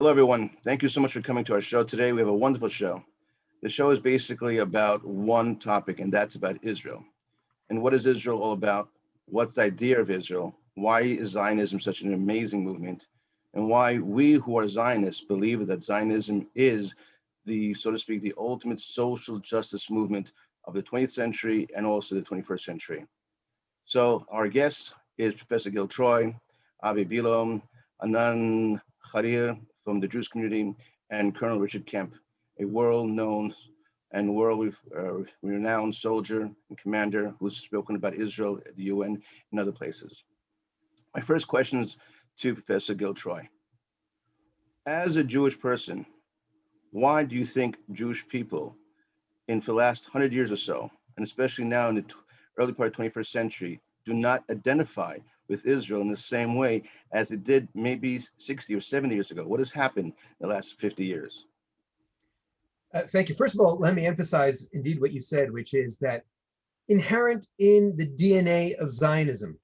Hello, everyone. Thank you so much for coming to our show today. We have a wonderful show. The show is basically about one topic, and that's about Israel. And what is Israel all about? What's the idea of Israel? Why is Zionism such an amazing movement? And why we who are Zionists believe that Zionism is the, so to speak, the ultimate social justice movement of the 20th century and also the 21st century. So our guest is Professor Gil Troy, Avi Bilom, Anan Harir from the Jewish community, and Colonel Richard Kemp, a world-known and world-renowned soldier and commander who's spoken about Israel at the UN and other places. My first question is to Professor Gil Troy. As a Jewish person, why do you think Jewish people for the last 100 years or so, and especially now in the early part of the 21st century, do not identify with Israel in the same way as it did maybe 60 or 70 years ago? What has happened in the last 50 years? Thank you. First of all, let me emphasize indeed what you said, which is that inherent in the DNA of Zionism,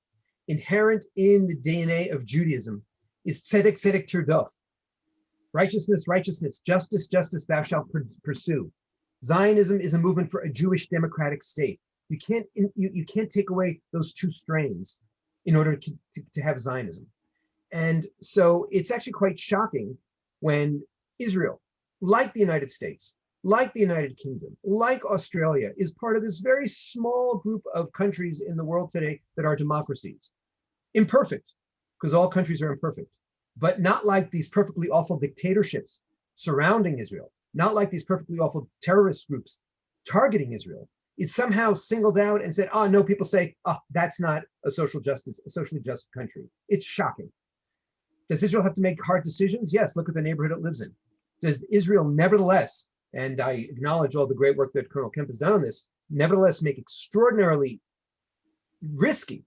inherent in the DNA of Judaism, is tzedek, tzedek tirdof. Righteousness, righteousness, justice, justice, thou shalt pursue. Zionism is a movement for a Jewish democratic state. You can't take away those two strains in order to have Zionism. And so it's actually quite shocking when Israel, like the United States, like the United Kingdom, like Australia, is part of this very small group of countries in the world today that are democracies. Imperfect, because all countries are imperfect, but not like these perfectly awful dictatorships surrounding Israel, not like these perfectly awful terrorist groups targeting Israel, is somehow singled out and said, oh, no, people say, oh, that's not a socially just country. It's shocking. Does Israel have to make hard decisions? Yes, look at the neighborhood it lives in. Does Israel nevertheless, and I acknowledge all the great work that Colonel Kemp has done on this, nevertheless make extraordinarily risky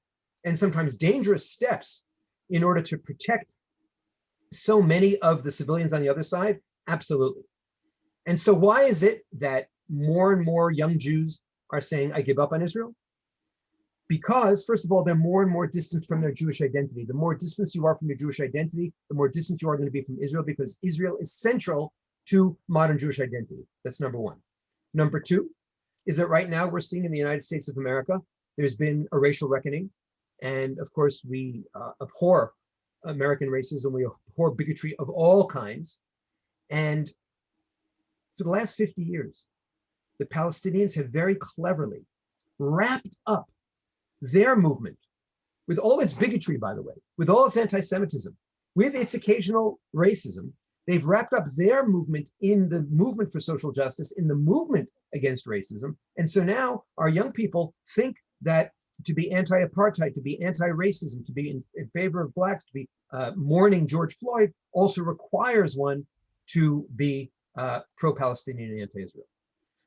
and sometimes dangerous steps in order to protect so many of the civilians on the other side? Absolutely. And so why is it that more and more young Jews are saying, I give up on Israel? Because, first of all, they're more and more distant from their Jewish identity. The more distance you are from your Jewish identity, the more distant you are going to be from Israel, because Israel is central to modern Jewish identity. That's number one. Number two is that right now we're seeing in the United States of America, there's been a racial reckoning. And of course, we abhor American racism, we abhor bigotry of all kinds. And for the last 50 years, the Palestinians have very cleverly wrapped up their movement, with all its bigotry, by the way, with all its anti-Semitism, with its occasional racism, they've wrapped up their movement in the movement for social justice, in the movement against racism. And so now our young people think that to be anti-apartheid, to be anti-racism, to be in favor of blacks, to be mourning George Floyd also requires one to be pro-Palestinian and anti-Israel.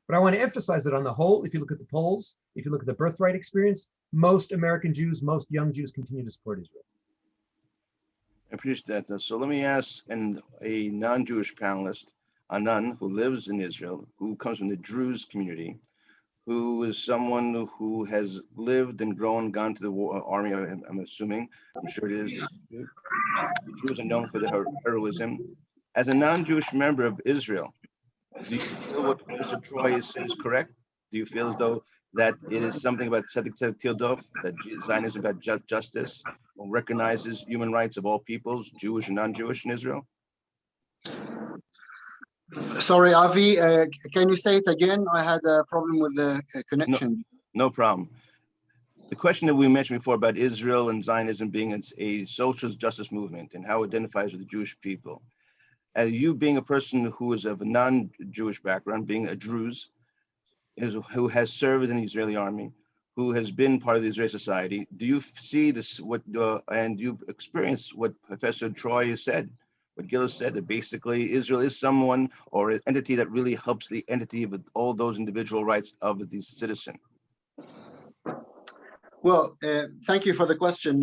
But I want to emphasize that on the whole, if you look at the polls, if you look at the birthright experience, most American Jews, most young Jews continue to support Israel. I appreciate that. So let me ask a non-Jewish panelist, Anan, who lives in Israel, who comes from the Druze community, who is someone who has lived and grown, gone to the army, I'm assuming. I'm sure it is. The Jews are known for their heroism. As a non-Jewish member of Israel, do you feel what Professor Troy says is correct? Do you feel as though that it is something about tzedek tzedek tirdof, that Zionism is about justice, or recognizes human rights of all peoples, Jewish and non-Jewish in Israel? Sorry, Avi, can you say it again? I had a problem with the connection. No problem. The question that we mentioned before about Israel and Zionism being a social justice movement and how it identifies with the Jewish people. As you being a person who is of a non-Jewish background, being a Druze, who has served in the Israeli army, who has been part of the Israeli society, do you see this, and you've experienced what Professor Troy has said, what Gil has said, that basically Israel is someone or an entity that really helps the entity of all those individual rights of the citizen? Well, thank you for the question,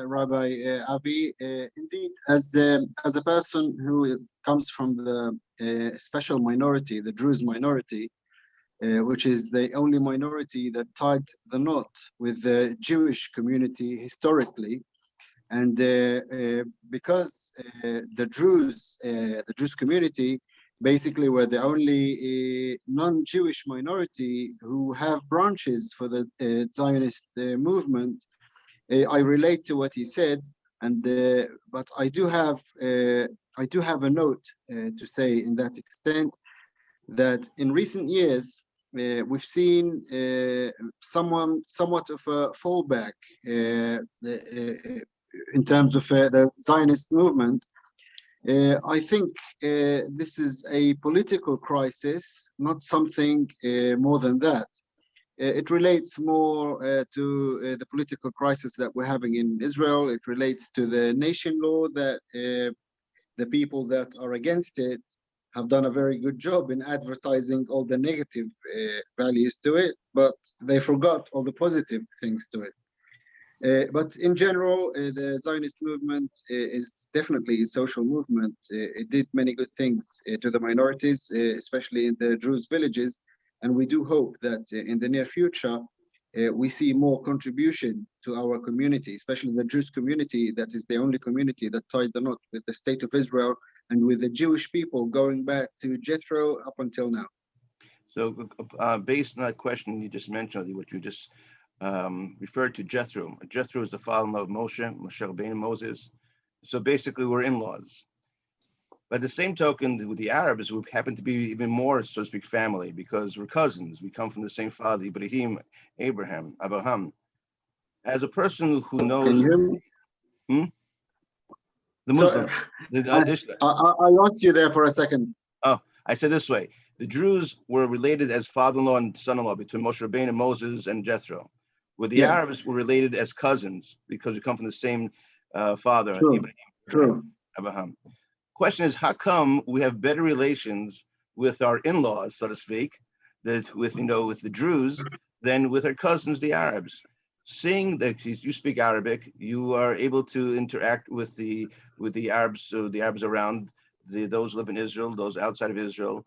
Rabbi Avi. Indeed, as a person who comes from the special minority, the Druze minority, which is the only minority that tied the knot with the Jewish community historically, And because the Jewish community basically were the only non-Jewish minority who have branches for the Zionist movement, I relate to what he said, and but I do have a note to say in that extent that in recent years we've seen somewhat of a fallback in terms of the Zionist movement. I think this is a political crisis, not something more than that. It relates more to the political crisis that we're having in Israel. It relates to the nation law that the people that are against it have done a very good job in advertising all the negative values to it, but they forgot all the positive things to it. But in general, the Zionist movement is definitely a social movement. It did many good things to the minorities, especially in the Druze villages. And we do hope that in the near future, we see more contribution to our community, especially the Jewish community, that is the only community that tied the knot with the state of Israel and with the Jewish people going back to Jethro up until now. So based on that question you just mentioned, what you just referred to, Jethro. Jethro is the father of Moshe Rabbeinu, Moses. So basically we're in-laws. By the same token, with the Arabs, we happen to be even more, so to speak, family, because we're cousins. We come from the same father, Ibrahim, Abraham. As a person who knows Can you hear me? The Muslim, I lost you there for a second. Oh, I said this way. The Druze were related as father-in-law and son-in-law between Moshe Rabbeinu, Moses, and Jethro. Where the Arabs were related as cousins because we come from the same father, Abraham. Question is, how come we have better relations with our in-laws, so to speak, with the Druze than with our cousins, the Arabs? Seeing that you speak Arabic, you are able to interact with the Arabs, so the Arabs around those who live in Israel, those outside of Israel.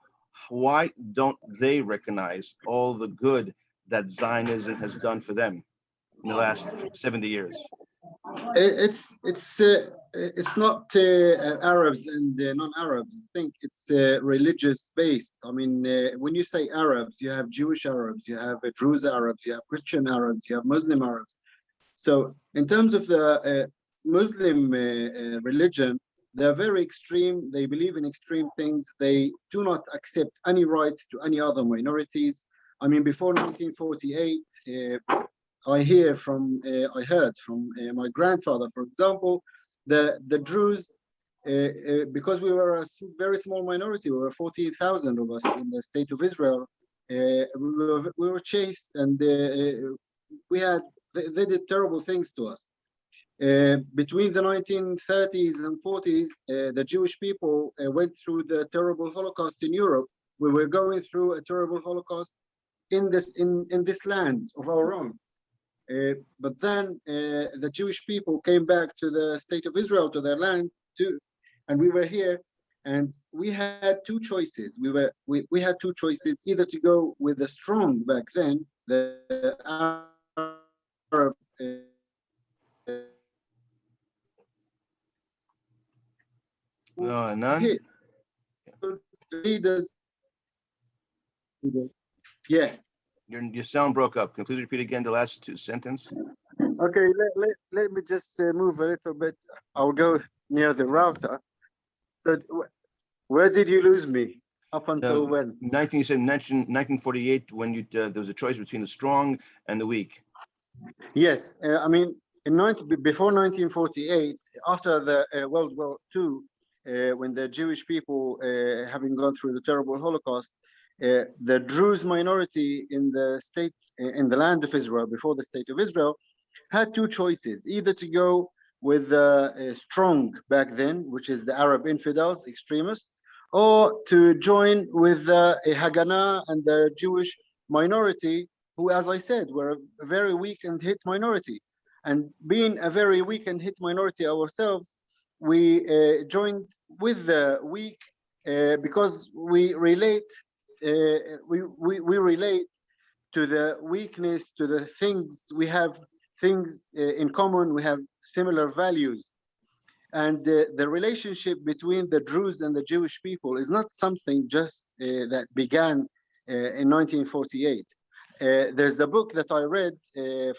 Why don't they recognize all the good that Zionism has done for them in the last 70 years? It's not Arabs and non-Arabs. I think it's religious based. I mean, when you say Arabs, you have Jewish Arabs, you have Druze Arabs, you have Christian Arabs, you have Muslim Arabs. So in terms of the Muslim religion, they're very extreme. They believe in extreme things. They do not accept any rights to any other minorities. I mean, before 1948, I heard from my grandfather, for example, the Druze, because we were a very small minority, we were 14,000 of us in the state of Israel. We were chased, and they did terrible things to us. Between the 1930s and 40s, the Jewish people went through the terrible Holocaust in Europe. We were going through a terrible Holocaust in this land of our own. But then the Jewish people came back to the state of Israel, to their land too, and we were here, and we had two choices. We had two choices: either to go with the strong back then, the Arab None. Leaders. Yeah. Your sound broke up. Can you please repeat again the last sentence? Okay, let me just move a little bit. I'll go near the router. So where did you lose me? Up until when? 1948, when there was a choice between the strong and the weak. Yes, I mean, before 1948, after the World War II, when the Jewish people, having gone through the terrible Holocaust, the Druze minority in the state, in the land of Israel, before the state of Israel, had two choices: either to go with strong back then, which is the Arab infidels, extremists, or to join with Haganah and the Jewish minority, who, as I said, were a very weak and hit minority. And being a very weak and hit minority ourselves, we joined with the weak because we relate. We relate to the weakness, to the things we have things in common. We have similar values. And the relationship between the Druze and the Jewish people is not something just that began in 1948. There's a book that I read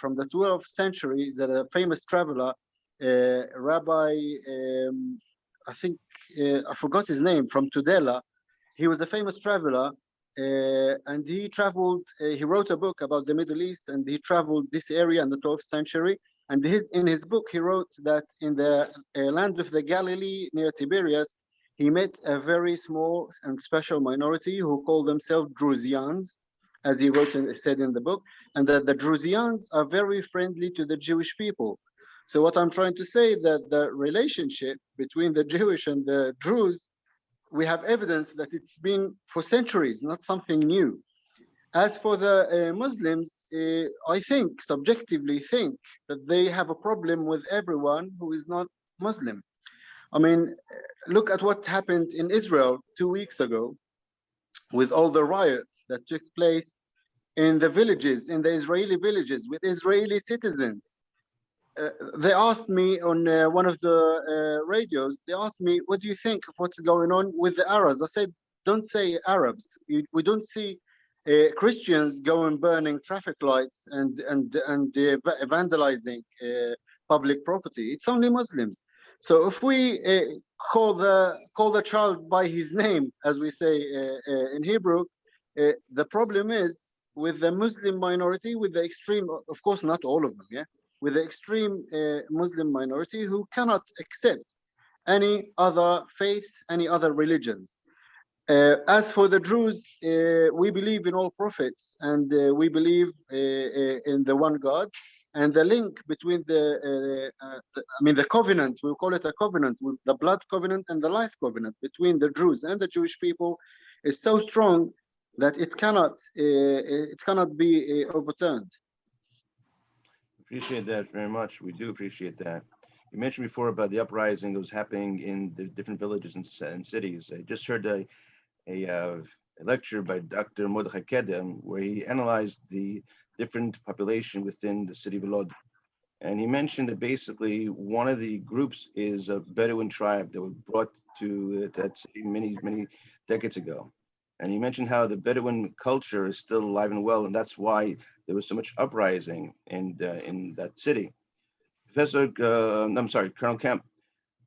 from the 12th century that a famous traveler, Rabbi, I think, I forgot his name, from Tudela. He was a famous traveler, and he traveled, he wrote a book about the Middle East, and he traveled this area in the 12th century. And in his book, he wrote that in the land of the Galilee near Tiberias, he met a very small and special minority who called themselves Druzians, as he wrote and said in the book, and that the Druzians are very friendly to the Jewish people. So what I'm trying to say that the relationship between the Jewish and the Druze, we have evidence that it's been for centuries, not something new. As for the Muslims, I think, subjectively think, that they have a problem with everyone who is not Muslim. I mean, look at what happened in Israel 2 weeks ago with all the riots that took place in the villages, in the Israeli villages, with Israeli citizens. They asked me on one of the radios, they asked me, what do you think of what's going on with the Arabs? I said, don't say Arabs. We don't see Christians going burning traffic lights and vandalizing public property. It's only Muslims. So if we call the child by his name, as we say in Hebrew, the problem is with the Muslim minority, with the extreme, of course, not all of them, yeah, with the extreme Muslim minority who cannot accept any other faith, any other religions. As for the Druze, we believe in all prophets, and we believe in the one God. And the link between the covenant, we call it a covenant, with the blood covenant and the life covenant between the Druze and the Jewish people is so strong that it cannot be overturned. Appreciate that very much. We do appreciate that. You mentioned before about the uprising that was happening in the different villages and cities. I just heard a lecture by Dr. Mordechai Kedem, where he analyzed the different population within the city of Lod. And he mentioned that basically one of the groups is a Bedouin tribe that was brought to that city many, many decades ago. And he mentioned how the Bedouin culture is still alive and well, and that's why there was so much uprising in that city. Colonel Kemp,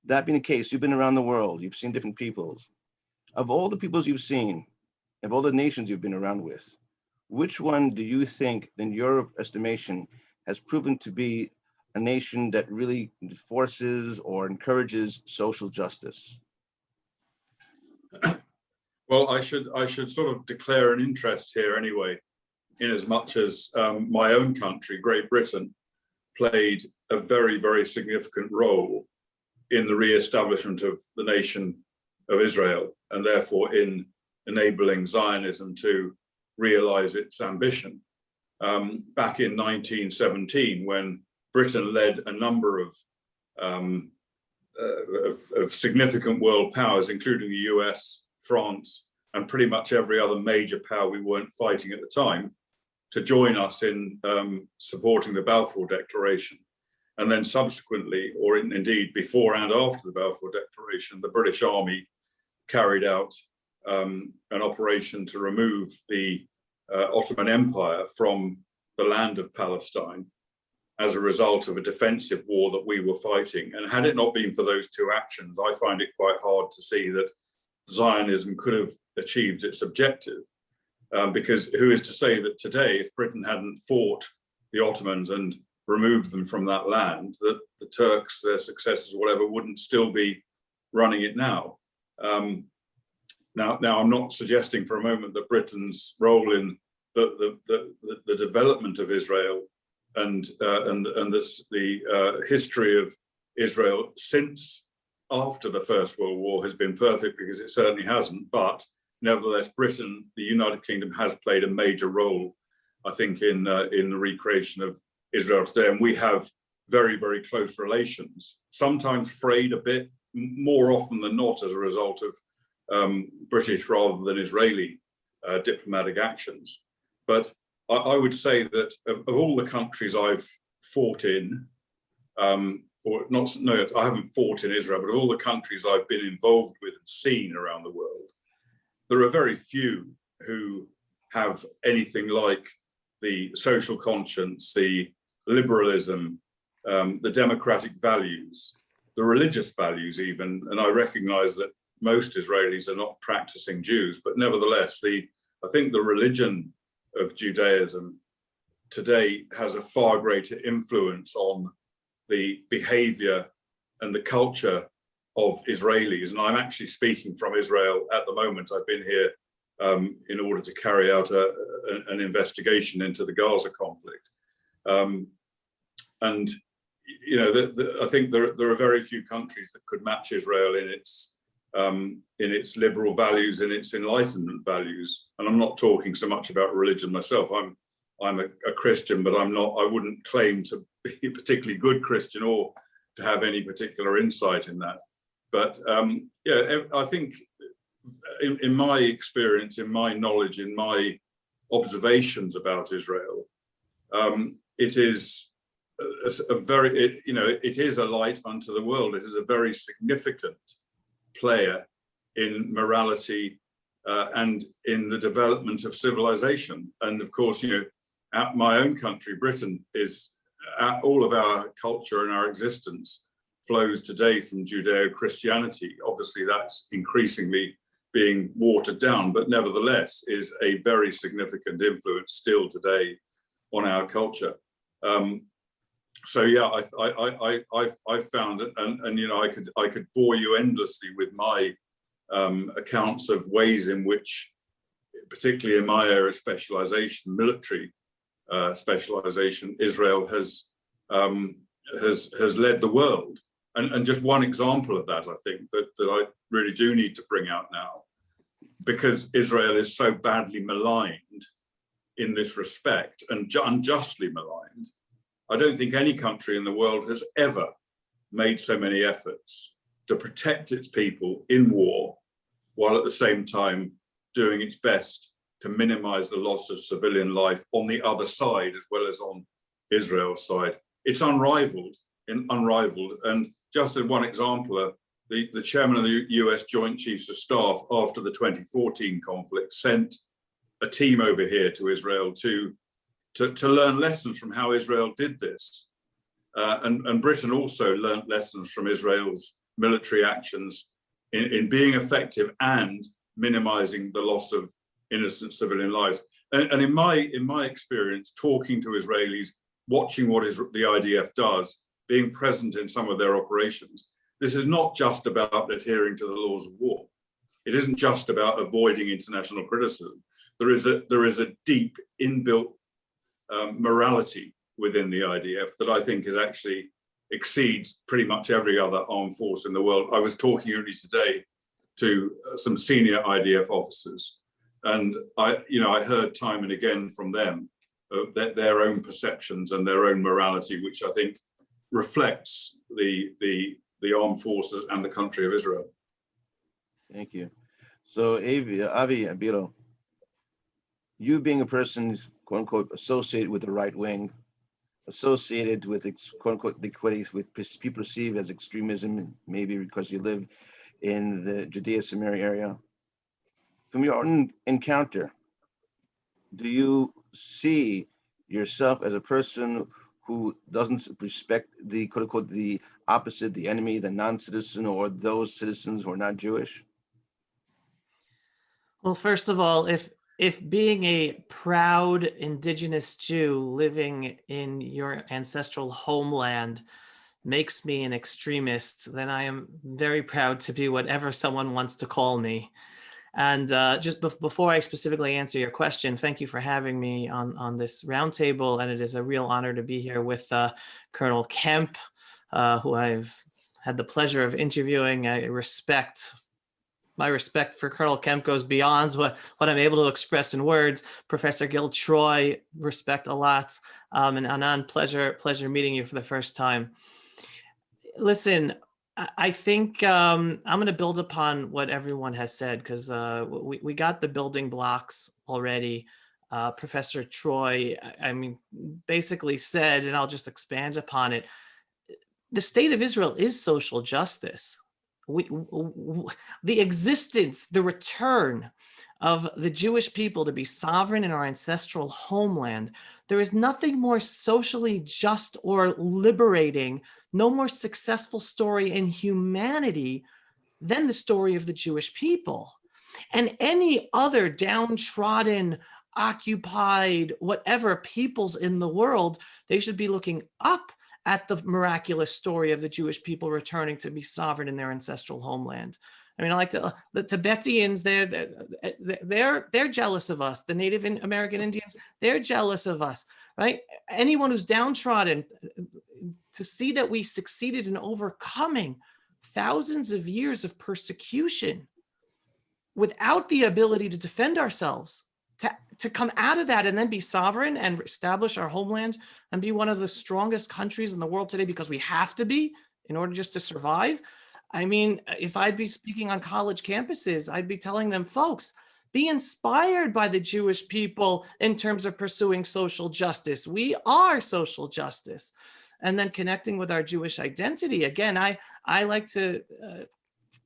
that being the case, you've been around the world, you've seen different peoples. Of all the peoples you've seen, of all the nations you've been around with, which one do you think, in your estimation, has proven to be a nation that really enforces or encourages social justice? Well, I should sort of declare an interest here anyway, in as much as my own country, Great Britain, played a very, very significant role in the re-establishment of the nation of Israel, and therefore in enabling Zionism to realize its ambition. Back in 1917, when Britain led a number of significant world powers, including the US, France, and pretty much every other major power we weren't fighting at the time, to join us in supporting the Balfour Declaration. And then subsequently, or indeed before and after the Balfour Declaration, the British Army carried out an operation to remove the Ottoman Empire from the land of Palestine as a result of a defensive war that we were fighting. And had it not been for those two actions, I find it quite hard to see that Zionism could have achieved its objective. Because who is to say that today, if Britain hadn't fought the Ottomans and removed them from that land, that the Turks, their successors, whatever, wouldn't still be running it now. Now, I'm not suggesting for a moment that Britain's role in the development of Israel and the history of Israel since after the First World War has been perfect, because it certainly hasn't. But nevertheless, Britain, the United Kingdom, has played a major role, I think, in the recreation of Israel today. And we have very, very close relations, sometimes frayed a bit, more often than not as a result of British rather than Israeli diplomatic actions. But I would say that of all the countries I've fought in, or not, no, I haven't fought in Israel, but all the countries I've been involved with and seen around the world, there are very few who have anything like the social conscience, the liberalism, the democratic values, the religious values even, and I recognize that most Israelis are not practicing Jews, but nevertheless, I think the religion of Judaism today has a far greater influence on the behavior and the culture of Israelis. And I'm actually speaking from Israel at the moment. I've been here in order to carry out an investigation into the Gaza conflict. And you know, I think there are very few countries that could match Israel in its liberal values, in its enlightenment values. And I'm not talking so much about religion myself. I'm a Christian, but I wouldn't claim to be a particularly good Christian or to have any particular insight in that. But yeah, I think in my experience, in my knowledge, in my observations about Israel, it is it is a light unto the world. It is a very significant player in morality and in the development of civilization. And of course, you know, my own country, Britain, is all of our culture and our existence flows today from Judeo-Christianity. Obviously, that's increasingly being watered down, but nevertheless is a very significant influence still today on our culture. So yeah, I found it, and you know, I could bore you endlessly with my accounts of ways in which, particularly in my area of specialization, military specialization, Israel has led the world. And just one example of that, I think, that I really do need to bring out now, because Israel is so badly maligned in this respect, and unjustly maligned. I don't think any country in the world has ever made so many efforts to protect its people in war, while at the same time doing its best to minimize the loss of civilian life on the other side, as well as on Israel's side. It's unrivaled. And just as one example, the chairman of the US Joint Chiefs of Staff, after the 2014 conflict, sent a team over here to Israel to learn lessons from how Israel did this. And Britain also learned lessons from Israel's military actions in being effective and minimizing the loss of innocent civilian lives. And in my experience, talking to Israelis, watching what the IDF does, being present in some of their operations, this is not just about adhering to the laws of war. It isn't just about avoiding international criticism. There is a deep inbuilt morality within the IDF that I think is actually exceeds pretty much every other armed force in the world. I was talking only today to some senior IDF officers, and I heard time and again from them their own perceptions and their own morality, which I think reflects the armed forces and the country of Israel. Thank you. So Avi Abilo, you being a person who's quote unquote associated with the right wing, associated with quote unquote with people perceived as extremism, maybe because you live in the Judea-Samaria area. From your own encounter, do you see yourself as a person who doesn't respect the quote unquote the opposite, the enemy, the non-citizen, or those citizens who are not Jewish? Well, first of all, if being a proud indigenous Jew living in your ancestral homeland makes me an extremist, then I am very proud to be whatever someone wants to call me. And just before I specifically answer your question, thank you for having me on this roundtable. And it is a real honor to be here with Colonel Kemp, who I've had the pleasure of interviewing. My respect for Colonel Kemp goes beyond what I'm able to express in words. Professor Gil Troy, respect a lot. And Anand, pleasure meeting you for the first time. Listen, I think I'm going to build upon what everyone has said, because we got the building blocks already. Professor Troy, I mean, basically said, and I'll just expand upon it, the state of Israel is social justice. The existence, the return of the Jewish people to be sovereign in our ancestral homeland, there is nothing more socially just or liberating, no more successful story in humanity than the story of the Jewish people. And any other downtrodden, occupied, whatever peoples in the world, they should be looking up at the miraculous story of the Jewish people returning to be sovereign in their ancestral homeland. I mean, I like the Tibetans, they're jealous of us. The Native American Indians, they're jealous of us, right? Anyone who's downtrodden, to see that we succeeded in overcoming thousands of years of persecution without the ability to defend ourselves, to come out of that and then be sovereign and establish our homeland and be one of the strongest countries in the world today, because we have to be in order just to survive. I mean, if I'd be speaking on college campuses, I'd be telling them, folks, be inspired by the Jewish people in terms of pursuing social justice. We are social justice. And then connecting with our Jewish identity. Again, I like to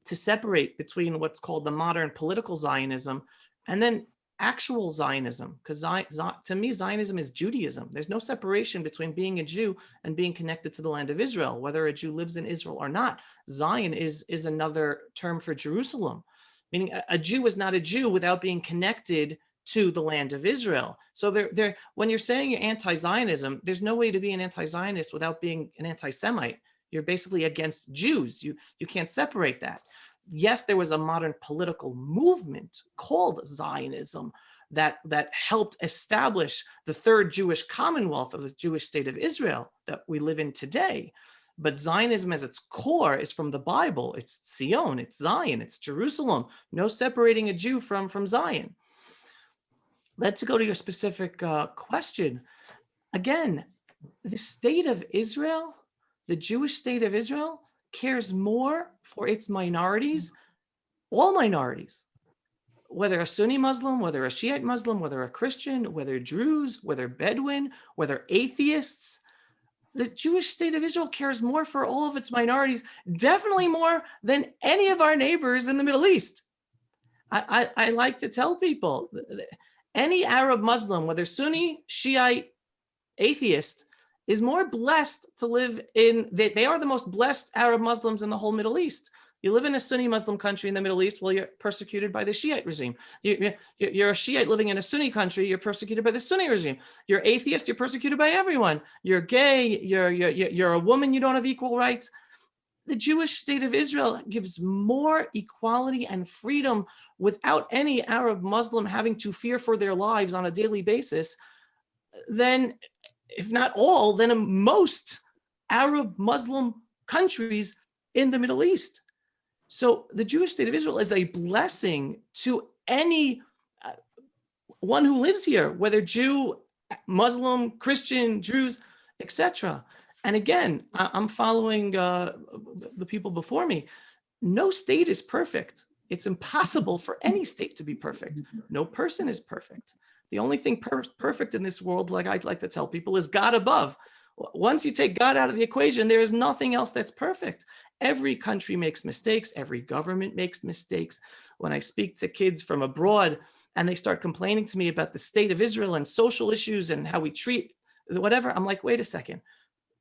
separate between what's called the modern political Zionism and then actual Zionism, because to me, Zionism is Judaism. There's no separation between being a Jew and being connected to the land of Israel, whether a Jew lives in Israel or not. Zion is another term for Jerusalem, meaning a Jew is not a Jew without being connected to the land of Israel. So when you're saying you're anti-Zionism, there's no way to be an anti-Zionist without being an anti-Semite. You're basically against Jews. You can't separate that. Yes, there was a modern political movement called Zionism that helped establish the third Jewish commonwealth of the Jewish state of Israel that we live in today. But Zionism as its core is from the Bible. It's Zion, it's Zion, it's Jerusalem. No separating a Jew from Zion. Let's go to your specific question. Again, the state of Israel, the Jewish state of Israel, cares more for its minorities, all minorities, whether a Sunni Muslim, whether a Shiite Muslim, whether a Christian, whether Druze, whether Bedouin, whether atheists. The Jewish state of Israel cares more for all of its minorities, definitely more than any of our neighbors in the Middle East. I like to tell people, any Arab Muslim, whether Sunni, Shiite, atheist, is more blessed to live in, they are the most blessed Arab Muslims in the whole Middle East. You live in a Sunni Muslim country in the Middle East, well, you're persecuted by the Shiite regime. You're a Shiite living in a Sunni country, you're persecuted by the Sunni regime. You're atheist, you're persecuted by everyone. You're gay, you're a woman, you don't have equal rights. The Jewish state of Israel gives more equality and freedom without any Arab Muslim having to fear for their lives on a daily basis than, if not all, then most Arab Muslim countries in the Middle East. So the Jewish state of Israel is a blessing to any one who lives here, whether Jew, Muslim, Christian, Druze, etc. And again, I'm following the people before me. No state is perfect. It's impossible for any state to be perfect. No person is perfect. The only thing perfect in this world, like I'd like to tell people, is God above. Once you take God out of the equation, there is nothing else that's perfect. Every country makes mistakes. Every government makes mistakes. When I speak to kids from abroad and they start complaining to me about the state of Israel and social issues and how we treat whatever, I'm like, wait a second.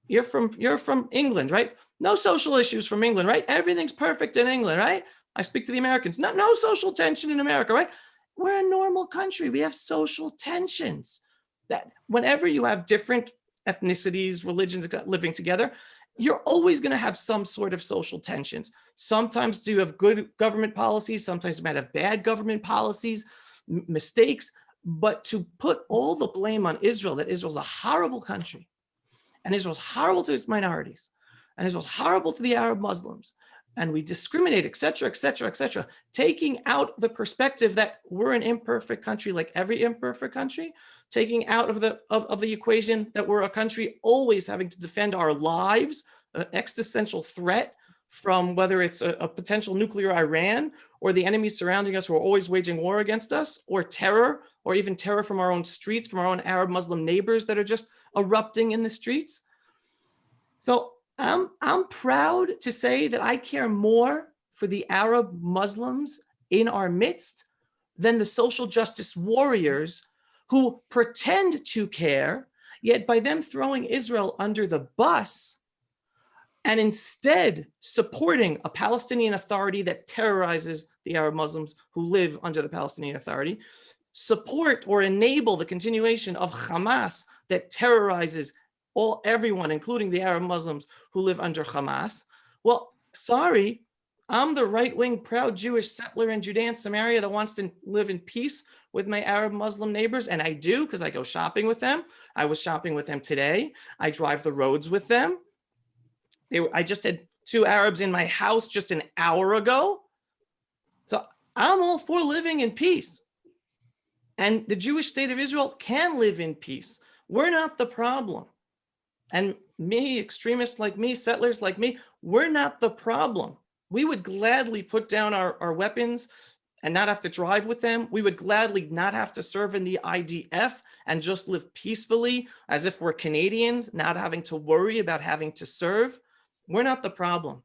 You're from England, right? No social issues from England, right? Everything's perfect in England, right? I speak to the Americans. No social tension in America, right? We're a normal country. We have social tensions. That whenever you have different ethnicities, religions living together, you're always going to have some sort of social tensions. Sometimes you have good government policies. Sometimes you might have bad government policies, mistakes. But to put all the blame on Israel, that Israel's a horrible country, and Israel's horrible to its minorities, and Israel's horrible to the Arab Muslims, and we discriminate, et cetera, taking out the perspective that we're an imperfect country like every imperfect country, taking out of the equation that we're a country always having to defend our lives, an existential threat from whether it's a potential nuclear Iran or the enemies surrounding us who are always waging war against us, or terror, or even terror from our own streets, from our own Arab Muslim neighbors that are just erupting in the streets. So I'm proud to say that I care more for the Arab Muslims in our midst than the social justice warriors who pretend to care, yet by them throwing Israel under the bus and instead supporting a Palestinian Authority that terrorizes the Arab Muslims who live under the Palestinian Authority, support or enable the continuation of Hamas that terrorizes everyone, including the Arab Muslims who live under Hamas. Well, sorry, I'm the right-wing proud Jewish settler in Judea and Samaria that wants to live in peace with my Arab Muslim neighbors, and I do because I go shopping with them. I was shopping with them today. I drive the roads with them. I just had 2 Arabs in my house just an hour ago. So I'm all for living in peace. And the Jewish state of Israel can live in peace. We're not the problem. And me, extremists like me, settlers like me, we're not the problem. We would gladly put down our weapons and not have to drive with them. We would gladly not have to serve in the IDF and just live peacefully as if we're Canadians, not having to worry about having to serve. We're not the problem.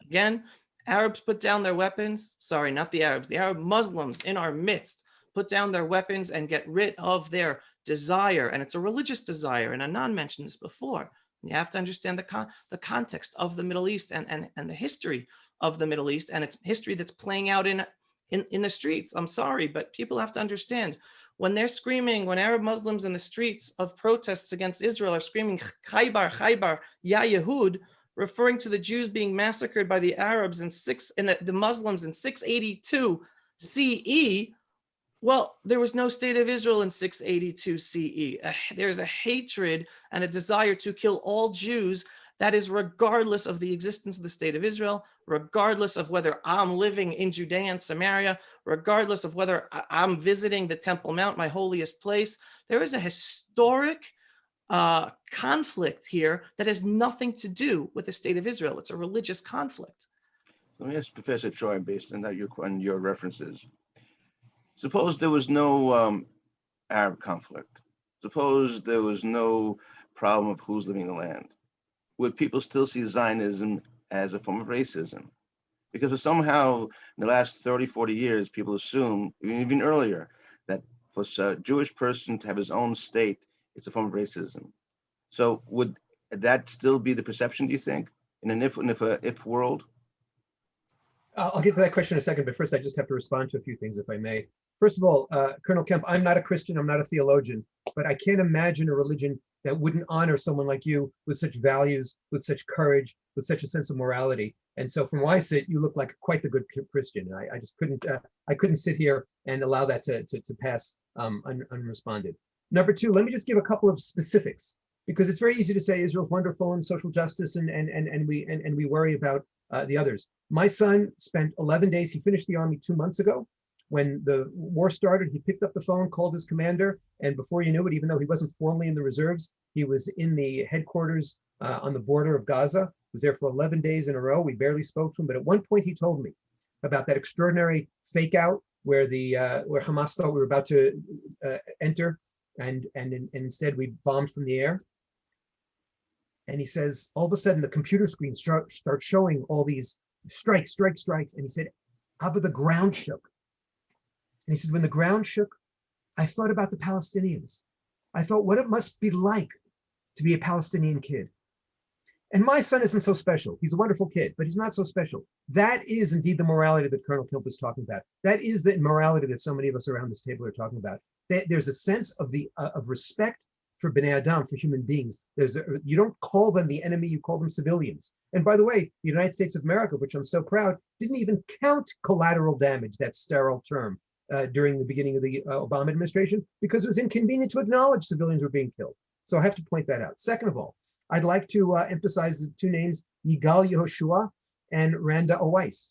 Again, Arabs put down their weapons. Sorry, not the Arabs. The Arab Muslims in our midst put down their weapons and get rid of their desire. And it's a religious desire. And Anan mentioned this before. You have to understand the context of the Middle East and the history of the Middle East and its history that's playing out in the streets. I'm sorry, but people have to understand when they're screaming, when Arab Muslims in the streets of protests against Israel are screaming, Khaybar, Khaybar, Ya Yehud, referring to the Jews being massacred by the Arabs and the Muslims in 682 CE. Well, there was no state of Israel in 682 CE. There's a hatred and a desire to kill all Jews that is regardless of the existence of the state of Israel, regardless of whether I'm living in Judea and Samaria, regardless of whether I'm visiting the Temple Mount, my holiest place. There is a historic conflict here that has nothing to do with the state of Israel. It's a religious conflict. Let me ask Professor Troy, based on your references. Suppose there was no Arab conflict. Suppose there was no problem of who's living in the land. Would people still see Zionism as a form of racism? Because somehow in the last 30, 40 years, people assume, even earlier, that for a Jewish person to have his own state, it's a form of racism. So would that still be the perception, do you think, in an if world? I'll get to that question in a second, but first I just have to respond to a few things, if I may. First of all, Colonel Kemp, I'm not a Christian, I'm not a theologian, but I can't imagine a religion that wouldn't honor someone like you with such values, with such courage, with such a sense of morality. And so from where I sit, you look like quite the good Christian. I just couldn't sit here and allow that to pass unresponded. Number two, let me just give a couple of specifics, because it's very easy to say Israel's wonderful and social justice and we worry about the others. My son spent 11 days, he finished the army 2 months ago. When the war started, he picked up the phone, called his commander, and before you knew it, even though he wasn't formally in the reserves, he was in the headquarters on the border of Gaza, was there for 11 days in a row. We barely spoke to him, but at one point he told me about that extraordinary fake out where where Hamas thought we were about to enter, and instead we bombed from the air. And he says, all of a sudden the computer screen starts showing all these strikes, and he said, Abba, the ground shook. And he said, when the ground shook, I thought about the Palestinians. I thought what it must be like to be a Palestinian kid. And my son isn't so special. He's a wonderful kid, but he's not so special. That is indeed the morality that Colonel Kemp was talking about. That is the morality that so many of us around this table are talking about. There's a sense of respect for Bnei Adam, for human beings. You don't call them the enemy, you call them civilians. And by the way, the United States of America, which I'm so proud, didn't even count collateral damage, that sterile term, during the beginning of the Obama administration, because it was inconvenient to acknowledge civilians were being killed. So I have to point that out. Second of all, I'd like to emphasize the two names, Yigal Yehoshua and Randa Owais.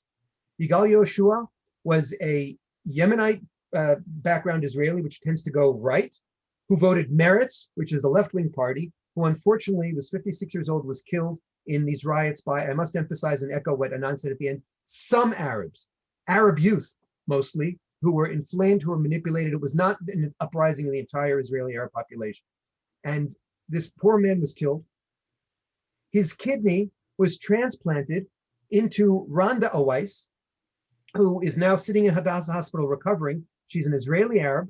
Yigal Yehoshua was a Yemenite background Israeli, which tends to go right, who voted Meretz, which is the left-wing party, who unfortunately was 56 years old, was killed in these riots by, I must emphasize and echo what Anan said at the end, some Arabs. Arab youth, mostly, who were inflamed, who were manipulated. It was not an uprising of the entire Israeli Arab population. And this poor man was killed. His kidney was transplanted into Randa Awais, who is now sitting in Hadassah Hospital recovering. She's an Israeli Arab.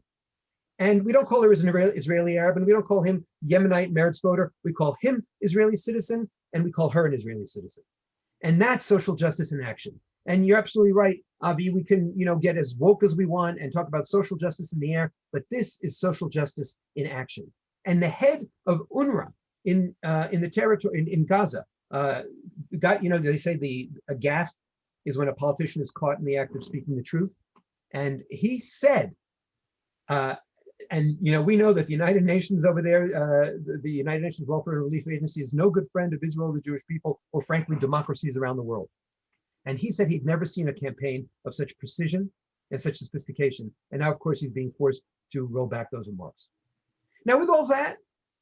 And we don't call her as an Israeli Arab, and we don't call him Yemenite Meretz voter. We call him Israeli citizen, and we call her an Israeli citizen. And that's social justice in action. And you're absolutely right, Avi. We can, get as woke as we want and talk about social justice in the air, but this is social justice in action. And the head of UNRWA in the territory in Gaza they say a gaffe is when a politician is caught in the act of speaking the truth. And he said, we know that the United Nations over there, the United Nations Welfare and Relief Agency is no good friend of Israel, the Jewish people, or frankly, democracies around the world. And he said he'd never seen a campaign of such precision and such sophistication. And now, of course, he's being forced to roll back those remarks. Now, with all that,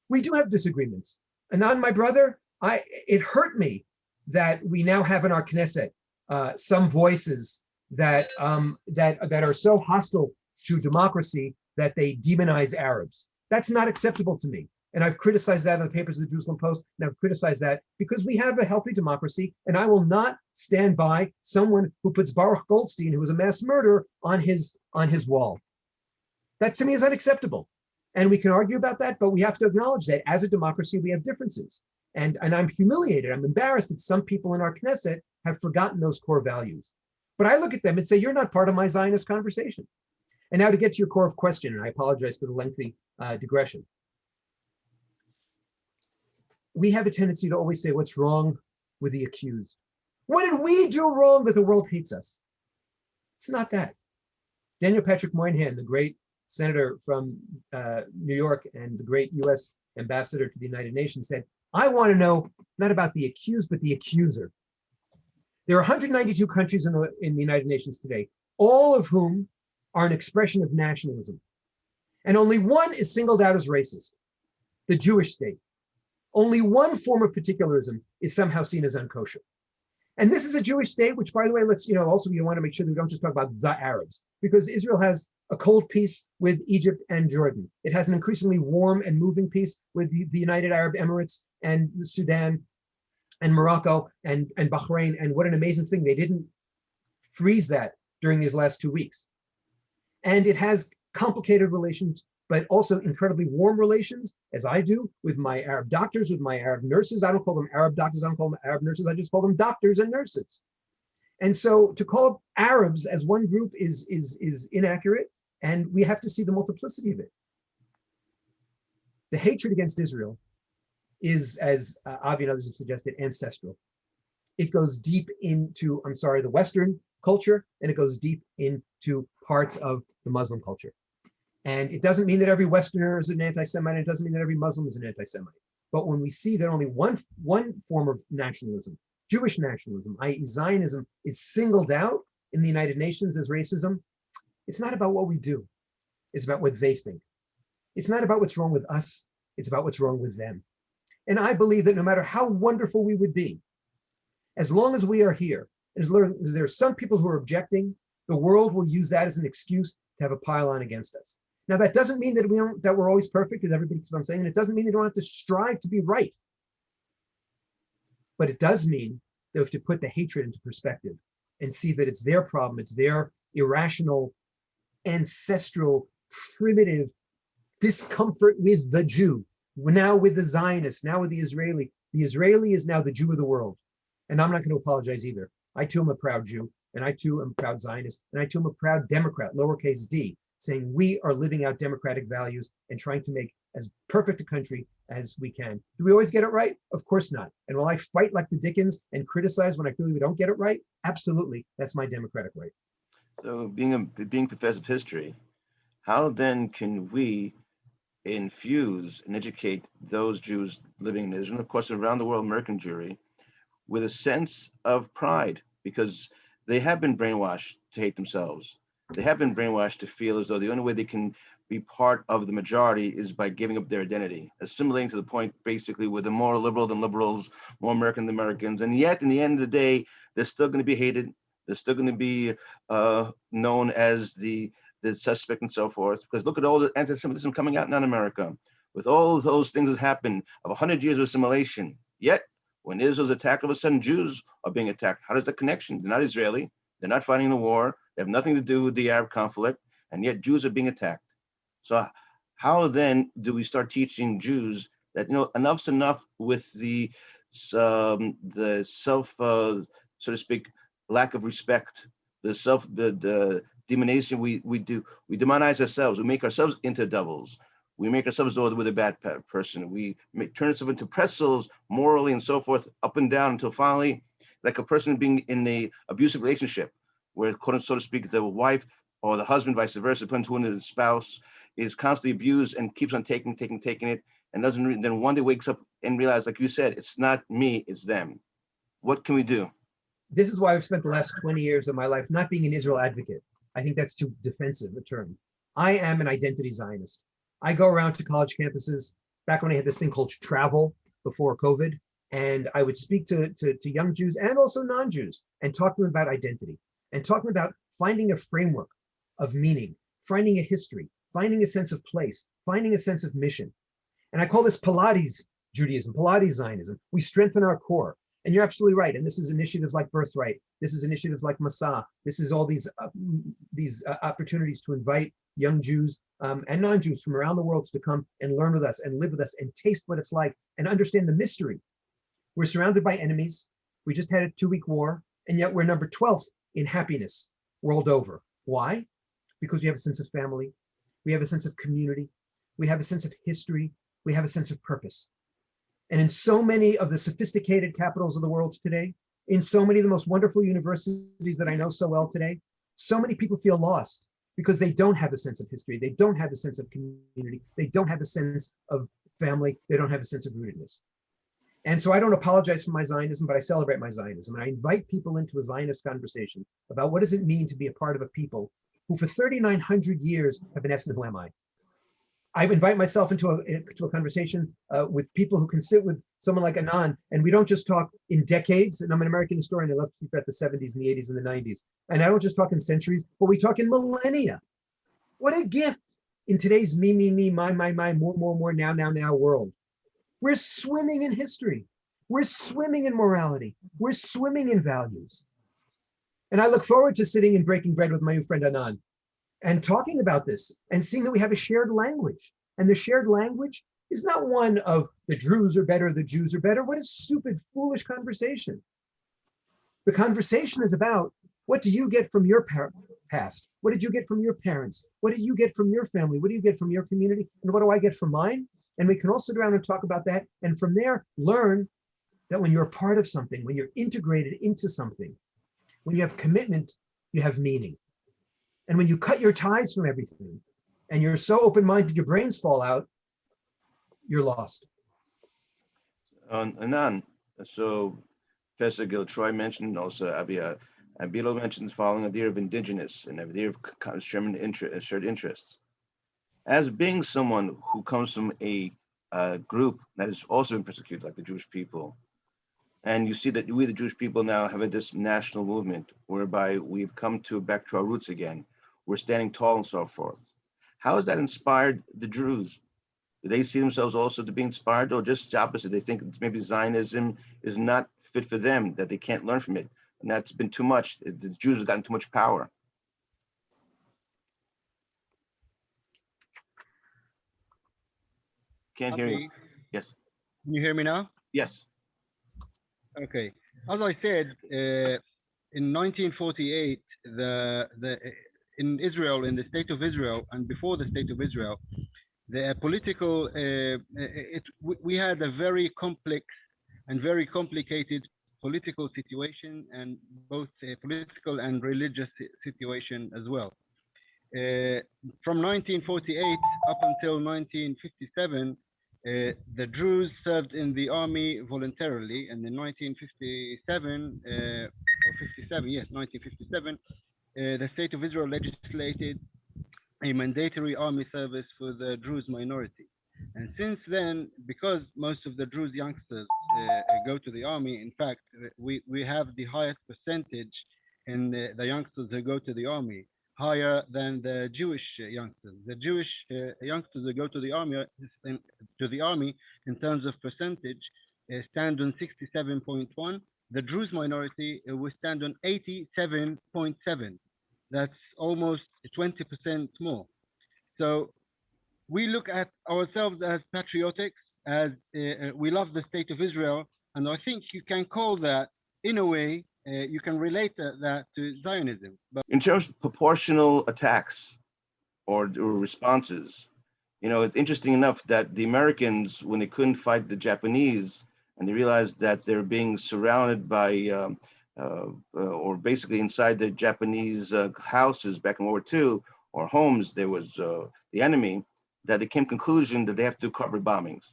we do have disagreements. Anan, my brother, it hurt me that we now have in our Knesset some voices that are so hostile to democracy that they demonize Arabs. That's not acceptable to me. And I've criticized that in the papers of the Jerusalem Post, and I've criticized that because we have a healthy democracy, and I will not stand by someone who puts Baruch Goldstein, who was a mass murderer, on his wall. That to me is unacceptable. And we can argue about that, but we have to acknowledge that as a democracy, we have differences. And I'm humiliated, I'm embarrassed that some people in our Knesset have forgotten those core values. But I look at them and say, you're not part of my Zionist conversation. And now to get to your core of question, and I apologize for the lengthy digression. We have a tendency to always say what's wrong with the accused. What did we do wrong that the world hates us? It's not that. Daniel Patrick Moynihan, the great senator from New York and the great US ambassador to the United Nations, said, I want to know not about the accused, but the accuser. There are 192 countries in the United Nations today, all of whom are an expression of nationalism. And only one is singled out as racist, the Jewish state. Only one form of particularism is somehow seen as unkosher. And this is a Jewish state, which, by the way, let's, also you want to make sure that we don't just talk about the Arabs, because Israel has a cold peace with Egypt and Jordan. It has an increasingly warm and moving peace with the United Arab Emirates and Sudan and Morocco and Bahrain. And what an amazing thing. They didn't freeze that during these last 2 weeks. And it has complicated relations, but also incredibly warm relations, as I do, with my Arab doctors, with my Arab nurses. I don't call them Arab doctors, I don't call them Arab nurses, I just call them doctors and nurses. And so to call Arabs as one group is inaccurate, and we have to see the multiplicity of it. The hatred against Israel is, as Avi and others have suggested, ancestral. It goes deep into, the Western culture, and it goes deep into parts of the Muslim culture. And it doesn't mean that every Westerner is an anti-Semite, and it doesn't mean that every Muslim is an anti-Semite. But when we see that only one form of nationalism, Jewish nationalism, i.e. Zionism, is singled out in the United Nations as racism, it's not about what we do. It's about what they think. It's not about what's wrong with us. It's about what's wrong with them. And I believe that no matter how wonderful we would be, as long as we are here, as there are some people who are objecting, the world will use that as an excuse to have a pile on against us. Now, that doesn't mean that we're always perfect, as everybody keeps on saying, and it doesn't mean they don't have to strive to be right. But it does mean that we have to put the hatred into perspective and see that it's their problem, it's their irrational, ancestral, primitive discomfort with the Jew, now with the Zionist, now with the Israeli. The Israeli is now the Jew of the world. And I'm not going to apologize either. I too am a proud Jew, and I too am a proud Zionist, and I too am a proud Democrat, lowercase d, saying we are living out democratic values and trying to make as perfect a country as we can. Do we always get it right? Of course not. And will I fight like the Dickens and criticize when I feel we don't get it right? Absolutely. That's my democratic right. So being professor of history, how then can we infuse and educate those Jews living in Israel, and of course around the world, American Jewry, with a sense of pride, because they have been brainwashed to hate themselves. They have been brainwashed to feel as though the only way they can be part of the majority is by giving up their identity, assimilating to the point basically where they're more liberal than liberals, more American than Americans. And yet in the end of the day, they're still going to be hated. They're still going to be known as the suspect and so forth. Because look at all the anti-Semitism coming out now in America, with all those things that happened of 100 years of assimilation. Yet, when Israel's attacked, all of a sudden Jews are being attacked. How does that connection? They're not Israeli. They're not fighting the war. They have nothing to do with the Arab conflict, and yet Jews are being attacked. So how then do we start teaching Jews that, enough's enough with the self, so to speak, lack of respect, the demonization we do. We demonize ourselves. We make ourselves into devils. We make ourselves with a bad person. We turn ourselves into pretzels morally and so forth, up and down, until finally, like a person being in a abusive relationship, where, quote, so to speak, the wife or the husband, vice versa, depends on the spouse, is constantly abused and keeps on taking it, and then one day wakes up and realizes, like you said, it's not me, it's them. What can we do? This is why I've spent the last 20 years of my life not being an Israel advocate. I think that's too defensive a term. I am an identity Zionist. I go around to college campuses, back when I had this thing called travel before COVID, and I would speak to young Jews and also non-Jews and talk to them about identity and talking about finding a framework of meaning, finding a history, finding a sense of place, finding a sense of mission. And I call this Pilates Judaism, Pilates Zionism. We strengthen our core. And you're absolutely right. And this is initiatives like Birthright. This is initiatives like Masa. This is all these opportunities to invite young Jews and non-Jews from around the world to come and learn with us and live with us and taste what it's like and understand the mystery. We're surrounded by enemies. We just had a 2-week war, and yet we're number 12th in happiness world over. Why? Because we have a sense of family. We have a sense of community. We have a sense of history. We have a sense of purpose. And in so many of the sophisticated capitals of the world today, in so many of the most wonderful universities that I know so well today, so many people feel lost because they don't have a sense of history. They don't have a sense of community. They don't have a sense of family. They don't have a sense of rootedness. And so I don't apologize for my Zionism, but I celebrate my Zionism. And I invite people into a Zionist conversation about what does it mean to be a part of a people who for 3,900 years have been asking, who am I? I invite myself into a conversation with people who can sit with someone like Anan, and we don't just talk in decades, and I'm an American historian, I love to keep at the 70s and the 80s and the 90s, and I don't just talk in centuries, but we talk in millennia. What a gift in today's me, my, more, now world. We're swimming in history. We're swimming in morality. We're swimming in values. And I look forward to sitting and breaking bread with my new friend Anan and talking about this and seeing that we have a shared language. And the shared language is not one of the Druze are better, the Jews are better. What a stupid, foolish conversation. The conversation is about, what do you get from your past? What did you get from your parents? What do you get from your family? What do you get from your community? And what do I get from mine? And we can all sit around and talk about that. And from there, learn that when you're part of something, when you're integrated into something, when you have commitment, you have meaning. And when you cut your ties from everything and you're so open-minded, your brains fall out, you're lost. Anan, so Professor Gil-Troy mentioned, also Abilo mentioned, following the idea of indigenous and the idea of shared interests. As being someone who comes from a group that has also been persecuted, like the Jewish people, and you see that we, the Jewish people, now have this national movement whereby we've come back to our roots again. We're standing tall and so forth. How has that inspired the Druze? Do they see themselves also to be inspired, or just the opposite? They think maybe Zionism is not fit for them, that they can't learn from it, and that's been too much. The Jews have gotten too much power. Can't hear you. Yes. Can you hear me now? Yes. Okay. As I said, in 1948, in Israel, in the state of Israel, and before the state of Israel, the political, we had a very complex and very complicated political situation, and both political and religious situation as well. From 1948 up until 1957, the Druze served in the army voluntarily, and in 1957, or 57, yes, 1957, the state of Israel legislated a mandatory army service for the Druze minority. And since then, because most of the Druze youngsters go to the army, in fact, we have the highest percentage in the youngsters who go to the army, higher than the Jewish youngsters. The Jewish youngsters who go to the army in terms of percentage stand on 67.1. The Druze minority will stand on 87.7. That's almost 20% more. So we look at ourselves as patriotics, as we love the state of Israel, and I think you can call that, in a way, you can relate that to Zionism. But In terms of proportional attacks or responses, you know, it's interesting enough that the Americans, when they couldn't fight the Japanese, and they realized that they're being surrounded by, or basically inside the Japanese houses back in World War II, or homes, there was the enemy, that they came to the conclusion that they have to do covert bombings.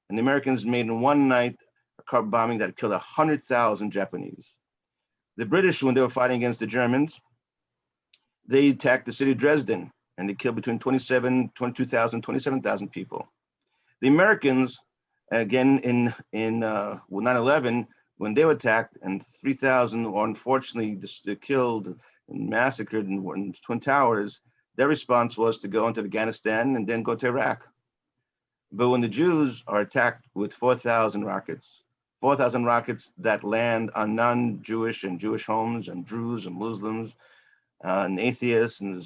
And the Americans made in one night a covert bombing that killed 100,000 Japanese. The British, when they were fighting against the Germans, they attacked the city of Dresden, and they killed between 22,000, 27,000 people. The Americans, again, in 9/11, when they were attacked, and 3,000 were unfortunately just killed and massacred in Twin Towers, their response was to go into Afghanistan and then go to Iraq. But when the Jews are attacked with 4,000 rockets that land on non-Jewish and Jewish homes and Druze and Muslims and atheists and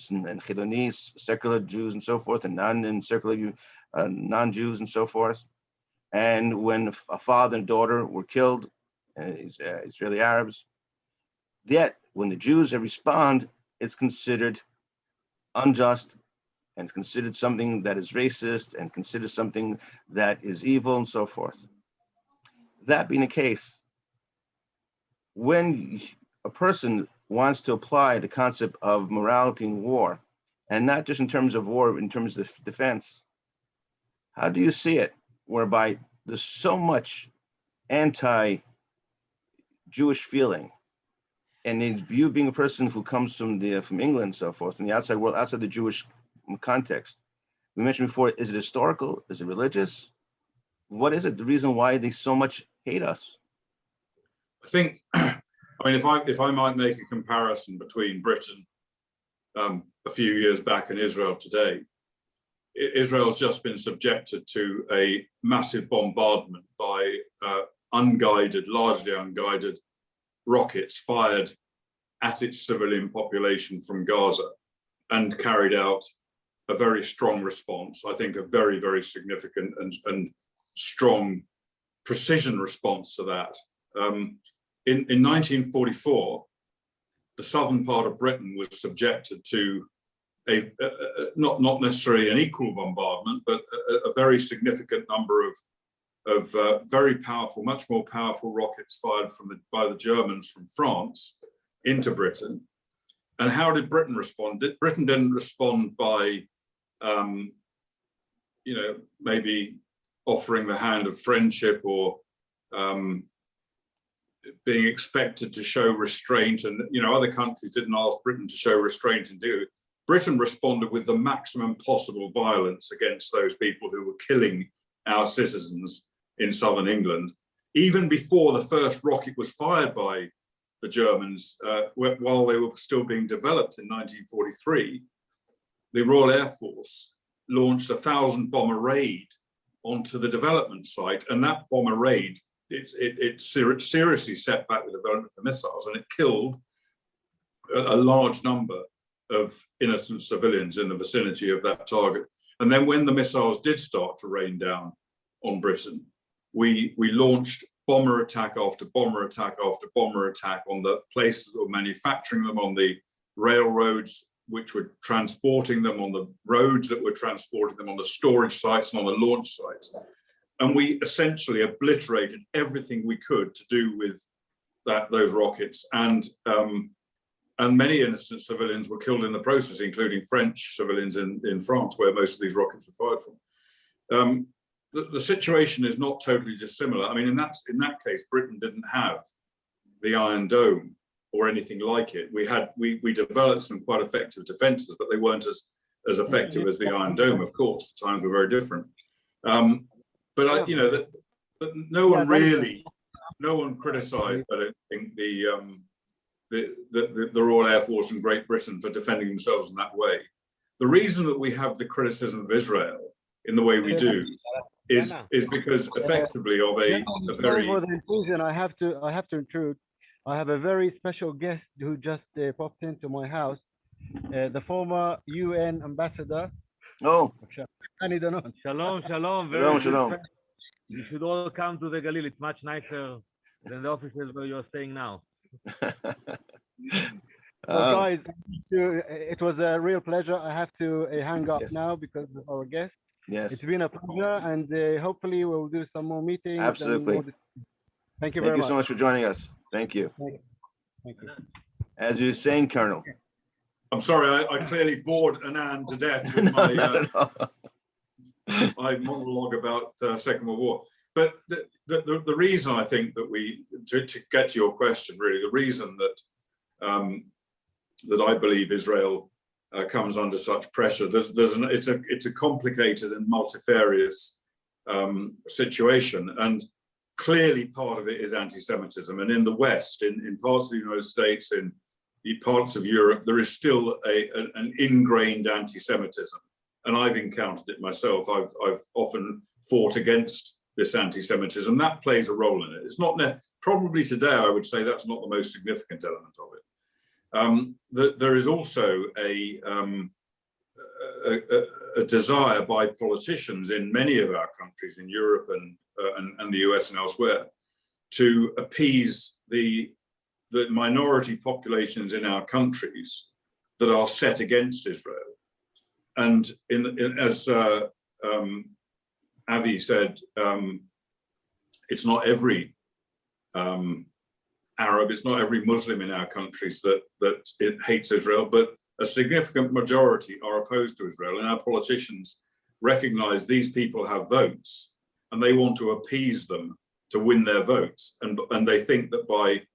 Chilonis, secular Jews and so forth, and secular non-Jews and so forth. And when a father and daughter were killed, Israeli Arabs, yet when the Jews respond, it's considered unjust, and it's considered something that is racist, and considered something that is evil and so forth. That being the case, when a person wants to apply the concept of morality in war, and not just in terms of war, in terms of defense, how do you see it, whereby there's so much anti-Jewish feeling, and you being a person who comes from England and so forth, in the outside world, outside the Jewish context, we mentioned before, is it historical? Is it religious? What is it? The reason why they so much hate us? I think, I mean, if I might make a comparison between Britain a few years back and Israel today, Israel's just been subjected to a massive bombardment by largely unguided rockets fired at its civilian population from Gaza, and carried out a very strong response. I think a very, very significant and strong precision response to that. In 1944, the southern part of Britain was subjected to not necessarily an equal bombardment, but a very significant number of very powerful, much more powerful rockets fired by the Germans from France into Britain. And how did Britain respond? Britain didn't respond by, maybe offering the hand of friendship or being expected to show restraint, and other countries didn't ask Britain to show restraint and do it. Britain responded with the maximum possible violence against those people who were killing our citizens in southern England, even before the first rocket was fired by the Germans, while they were still being developed in 1943. The Royal Air Force launched a 1,000-bomber raid onto the development site, and that bomber raid, it seriously set back the development of the missiles, and it killed a large number of innocent civilians in the vicinity of that target. And then when the missiles did start to rain down on Britain, we launched bomber attack after bomber attack after bomber attack on the places that were manufacturing them, on the railroads which were transporting them, on the roads that were transporting them, on the storage sites and on the launch sites. And we essentially obliterated everything we could to do with those rockets. And many innocent civilians were killed in the process, including French civilians in France, where most of these rockets were fired from. The situation is not totally dissimilar. I mean, in that case, Britain didn't have the Iron Dome or anything like it. We developed some quite effective defences, but they weren't as effective as the Iron Dome. Of course, times were very different. But no one criticised, I don't think, the Royal Air Force and Great Britain for defending themselves in that way. The reason that we have the criticism of Israel in the way we do is because effectively of a Sorry very for the intrusion. I have to intrude. I have a very special guest who just popped into my house. The former UN ambassador. Oh, Ani Danon. Shalom, shalom. Very shalom, good shalom. friend. You should all come to the Galil. It's much nicer than the offices where you're staying now. So guys, it was a real pleasure. I have to hang up Yes. now because of our guest. Yes, It's been a pleasure, and hopefully we'll do some more meetings. and absolutely. more Thank you Thank very you much. so much for joining us. Thank you. Thank you. As you're saying, Colonel. I'm sorry, I clearly bored Anand to death with No, my not at all. my monologue about Second World War. But the reason I think that to get to your question, really, the reason that that I believe Israel comes under such pressure, it's a complicated and multifarious situation, and clearly part of it is anti-Semitism. And in the West, in parts of the United States, in parts of Europe, there is still an ingrained anti-Semitism. And I've encountered it myself. I've often fought against this anti-Semitism. That plays a role in it. It's not probably today, I would say that's not the most significant element of it. There is also a desire by politicians in many of our countries, in Europe and the US and elsewhere, to appease the minority populations in our countries that are set against Israel. And as Avi said, it's not every Arab, it's not every Muslim in our countries that it hates Israel, but a significant majority are opposed to Israel. And our politicians recognize these people have votes and they want to appease them to win their votes. And they think that by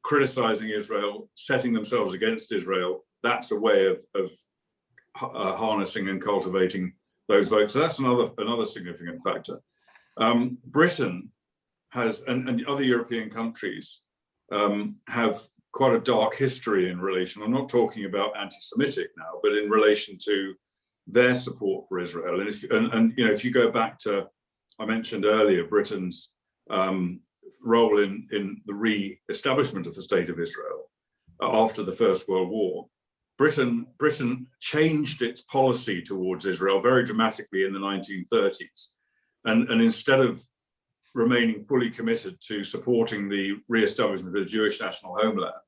criticizing Israel, setting themselves against Israel, that's a way of harnessing and cultivating those votes. So that's another significant factor. Britain has, and other European countries have quite a dark history in relation. I'm not talking about anti-Semitic now, but in relation to their support for Israel. And if you go back to, I mentioned earlier, Britain's role in the re-establishment of the State of Israel after the First World War. Britain changed its policy towards Israel very dramatically in the 1930s. And instead of remaining fully committed to supporting the re-establishment of the Jewish national homeland,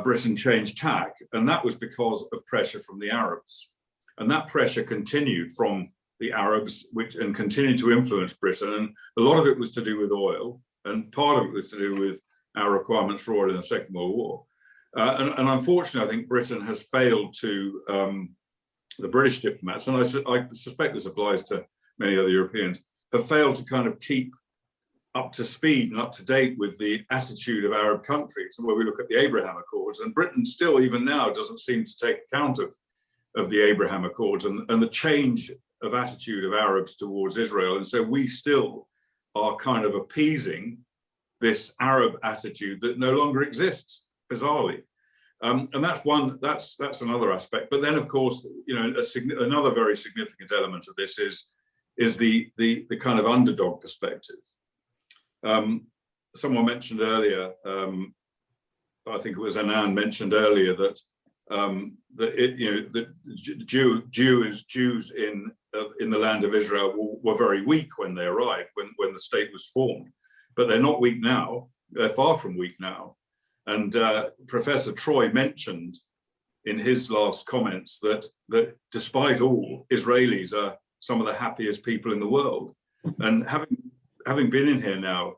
Britain changed tack. And that was because of pressure from the Arabs. And that pressure continued from the Arabs, and continued to influence Britain. And a lot of it was to do with oil, and part of it was to do with our requirements for oil in the Second World War. And unfortunately, I think Britain has failed to, the British diplomats, and I suspect this applies to many other Europeans, have failed to kind of keep up to speed and up to date with the attitude of Arab countries. And where we look at the Abraham Accords, and Britain still, even now, doesn't seem to take account of the Abraham Accords and the change of attitude of Arabs towards Israel. And so we still are kind of appeasing this Arab attitude that no longer exists, bizarrely. And that's another aspect. But then, of course, another very significant element of this is the kind of underdog perspective. Someone mentioned earlier, I think it was Anand mentioned earlier, that Jews in the land of Israel were very weak when they arrived, when the state was formed. But they're not weak now. They're far from weak now. And Professor Troy mentioned in his last comments that despite all, Israelis are some of the happiest people in the world. And having been in here now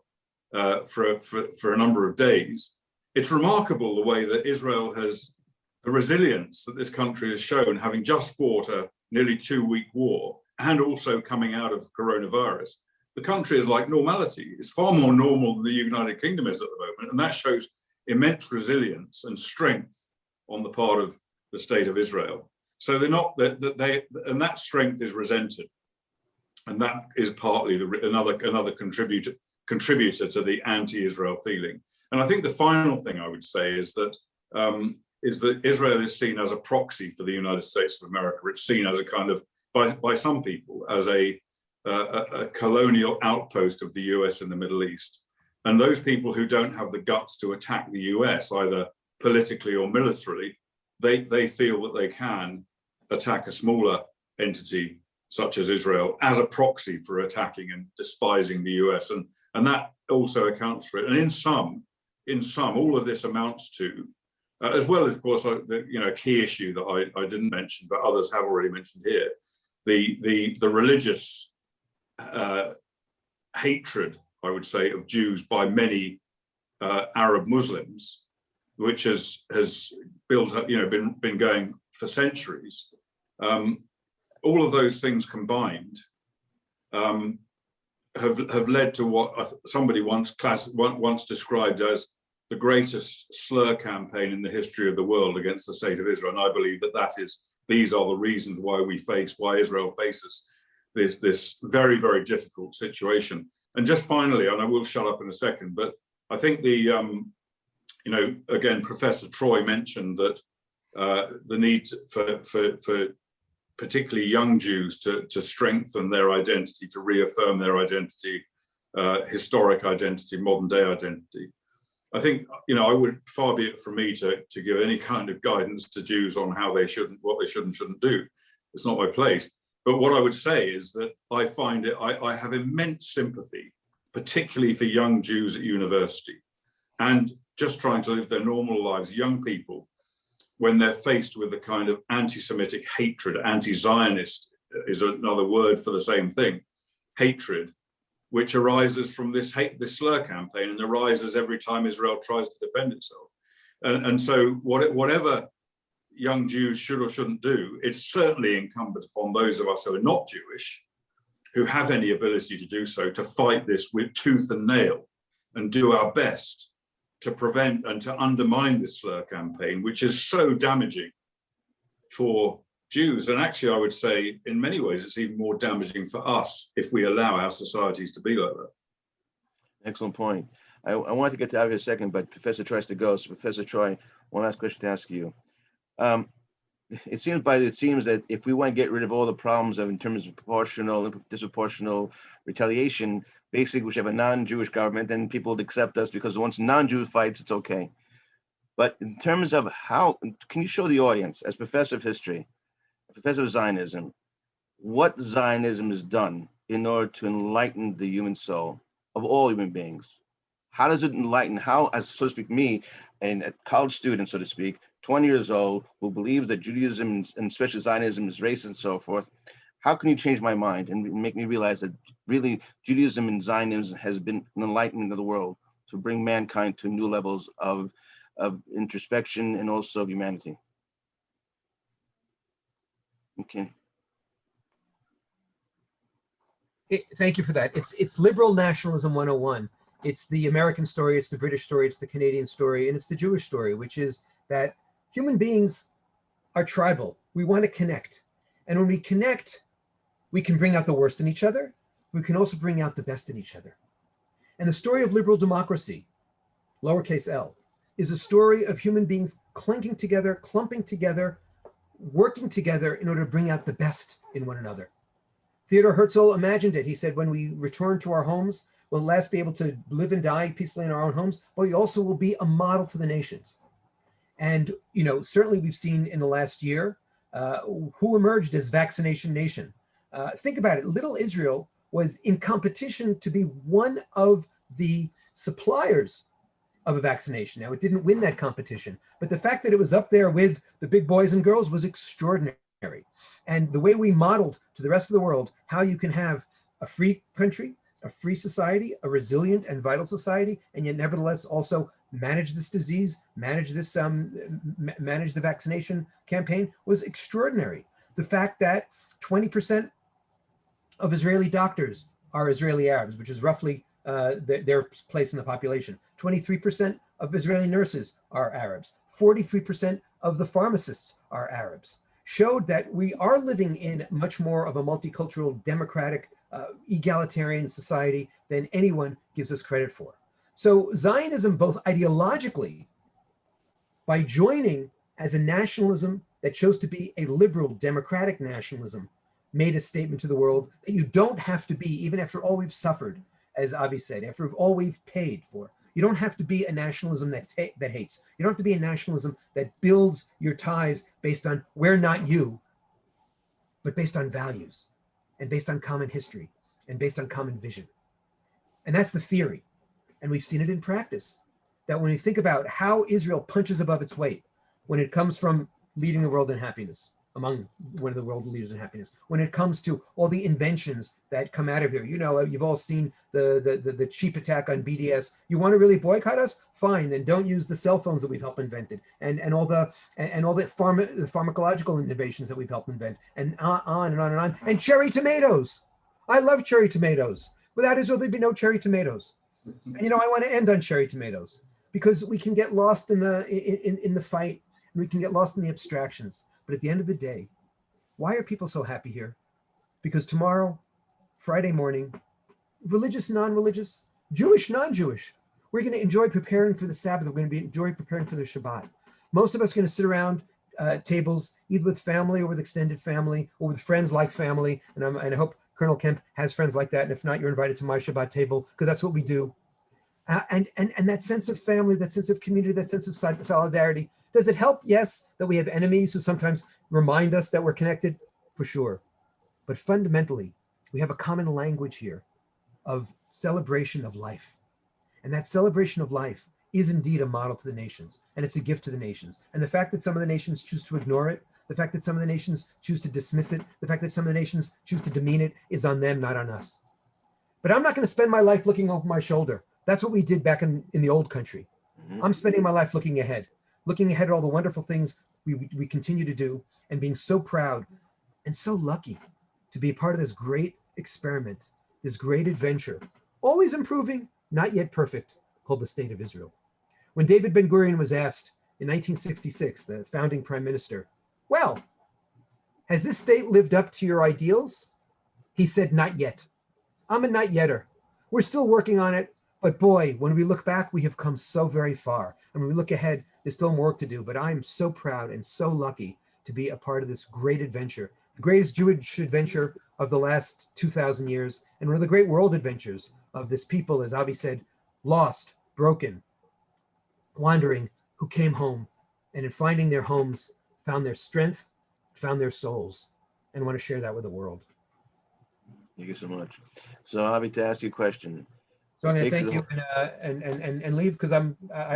for a number of days, it's remarkable the way that Israel has, the resilience that this country has shown, having just fought a nearly 2-week war and also coming out of coronavirus. The country is like normality. It's far more normal than the United Kingdom is at the moment. And that shows immense resilience and strength on the part of the state of Israel. So they're not, and that strength is resented. And that is partly another contributor to the anti-Israel feeling. And I think the final thing I would say is that Israel is seen as a proxy for the United States of America. It's seen as a kind of, by some people, as a colonial outpost of the US in the Middle East. And those people who don't have the guts to attack the US, either politically or militarily, they feel that they can attack a smaller entity such as Israel as a proxy for attacking and despising the US. And that also accounts for it. And in sum, all of this amounts to, as well as, of course, a key issue that I didn't mention, but others have already mentioned here, the religious hatred, I would say, of Jews by many Arab Muslims, which has built up, been going for centuries. All of those things combined have led to what somebody once described as the greatest slur campaign in the history of the world against the state of Israel. And I believe that these are the reasons why Israel faces this very, very difficult situation. And just finally, and I will shut up in a second, but I think again, Professor Troy mentioned that the need for particularly young Jews to strengthen their identity, to reaffirm their identity, historic identity, modern day identity. I think, I would far be it from me to give any kind of guidance to Jews on what they should and shouldn't do. It's not my place. But what I would say is that I have immense sympathy, particularly for young Jews at university and just trying to live their normal lives, young people, when they're faced with the kind of anti-Semitic hatred, anti-Zionist is another word for the same thing, hatred, which arises from this slur campaign and arises every time Israel tries to defend itself. And so whatever young Jews should or shouldn't do, it's certainly incumbent upon those of us who are not Jewish, who have any ability to do so, to fight this with tooth and nail and do our best to prevent and to undermine this slur campaign, which is so damaging for Jews. And actually, I would say in many ways, it's even more damaging for us if we allow our societies to be like that. Excellent point. I wanted to get to Avi in a second, but Professor Troy has to go. So Professor Troy, one last question to ask you. It seems that if we want to get rid of all the problems in terms of proportional, disproportional retaliation, basically we should have a non-Jewish government and people would accept us because once non-Jew fights, it's okay. But in terms of how, can you show the audience, as professor of history, professor of Zionism, what Zionism has done in order to enlighten the human soul of all human beings? How does it enlighten, as so to speak, me, a college student, so to speak, 20 years old, who believes that Judaism and especially Zionism is racist and so forth, how can you change my mind and make me realize that really Judaism and Zionism has been an enlightenment of the world to bring mankind to new levels of introspection and also of humanity? Okay. Thank you for that. It's liberal nationalism 101. It's the American story, it's the British story, it's the Canadian story, and it's the Jewish story, which is that human beings are tribal. We want to connect. And when we connect, we can bring out the worst in each other. We can also bring out the best in each other. And the story of liberal democracy, lowercase l, is a story of human beings clinking together, clumping together, working together in order to bring out the best in one another. Theodor Herzl imagined it. He said, when we return to our homes, we'll at last be able to live and die peacefully in our own homes, but we also will be a model to the nations. And, certainly we've seen in the last year who emerged as vaccination nation. Think about it. Little Israel was in competition to be one of the suppliers of a vaccination. Now, it didn't win that competition, but the fact that it was up there with the big boys and girls was extraordinary. And the way we modeled to the rest of the world how you can have a free country, a free society, a resilient and vital society, and yet nevertheless also manage this disease, manage the vaccination campaign was extraordinary. The fact that 20% of Israeli doctors are Israeli Arabs, which is roughly their place in the population. 23% of Israeli nurses are Arabs. 43% of the pharmacists are Arabs. Showed that we are living in much more of a multicultural, democratic, egalitarian society than anyone gives us credit for. So Zionism, both ideologically, by joining as a nationalism that chose to be a liberal democratic nationalism, made a statement to the world that you don't have to be, even after all we've suffered, as Avi said, after all we've paid for. You don't have to be a nationalism that hates. You don't have to be a nationalism that builds your ties based on we're not you, but based on values and based on common history and based on common vision. And that's the theory. And we've seen it in practice, that when you think about how Israel punches above its weight, when it comes from leading the world in happiness, among one of the world leaders in happiness, when it comes to all the inventions that come out of here. You know, you've all seen the cheap attack on BDS. You want to really boycott us? Fine, then don't use the cell phones that we've helped invented, and all the pharmacological innovations that we've helped invent, and on and on and on. And cherry tomatoes. I love cherry tomatoes. Without Israel, there'd be no cherry tomatoes. And you know, I want to end on cherry tomatoes, because we can get lost in the fight, and we can get lost in the abstractions. But at the end of the day, why are people so happy here? Because tomorrow, Friday morning, religious, non-religious, Jewish, non-Jewish, we're going to enjoy preparing for the Sabbath. We're going to enjoy preparing for the Shabbat. Most of us are going to sit around tables, either with family or with extended family or with friends like family. And I hope Colonel Kemp has friends like that. And if not, you're invited to my Shabbat table, because that's what we do. And that sense of family, that sense of community, that sense of solidarity. Does it help? Yes, that we have enemies who sometimes remind us that we're connected, for sure. But fundamentally, we have a common language here of celebration of life. And that celebration of life is indeed a model to the nations, and it's a gift to the nations. And the fact that some of the nations choose to ignore it, the fact that some of the nations choose to dismiss it, the fact that some of the nations choose to demean it is on them, not on us. But I'm not going to spend my life looking over my shoulder. That's what we did back in the old country. I'm spending my life looking ahead at all the wonderful things we continue to do, and being so proud and so lucky to be a part of this great experiment, this great adventure, always improving, not yet perfect, called the State of Israel. When David Ben-Gurion was asked in 1966, the founding prime minister, well, has this state lived up to your ideals? He said, not yet. I'm a not yetter. We're still working on it. But boy, when we look back, we have come so very far. And when we look ahead, there's still more work to do. But I'm so proud and so lucky to be a part of this great adventure, the greatest Jewish adventure of the last 2,000 years, and one of the great world adventures of this people, as Avi said, lost, broken, wandering, who came home, and in finding their homes, found their strength, found their souls, and want to share that with the world. Thank you so much. So Avi, to ask you a question. So I'm going to thank you and leave, because I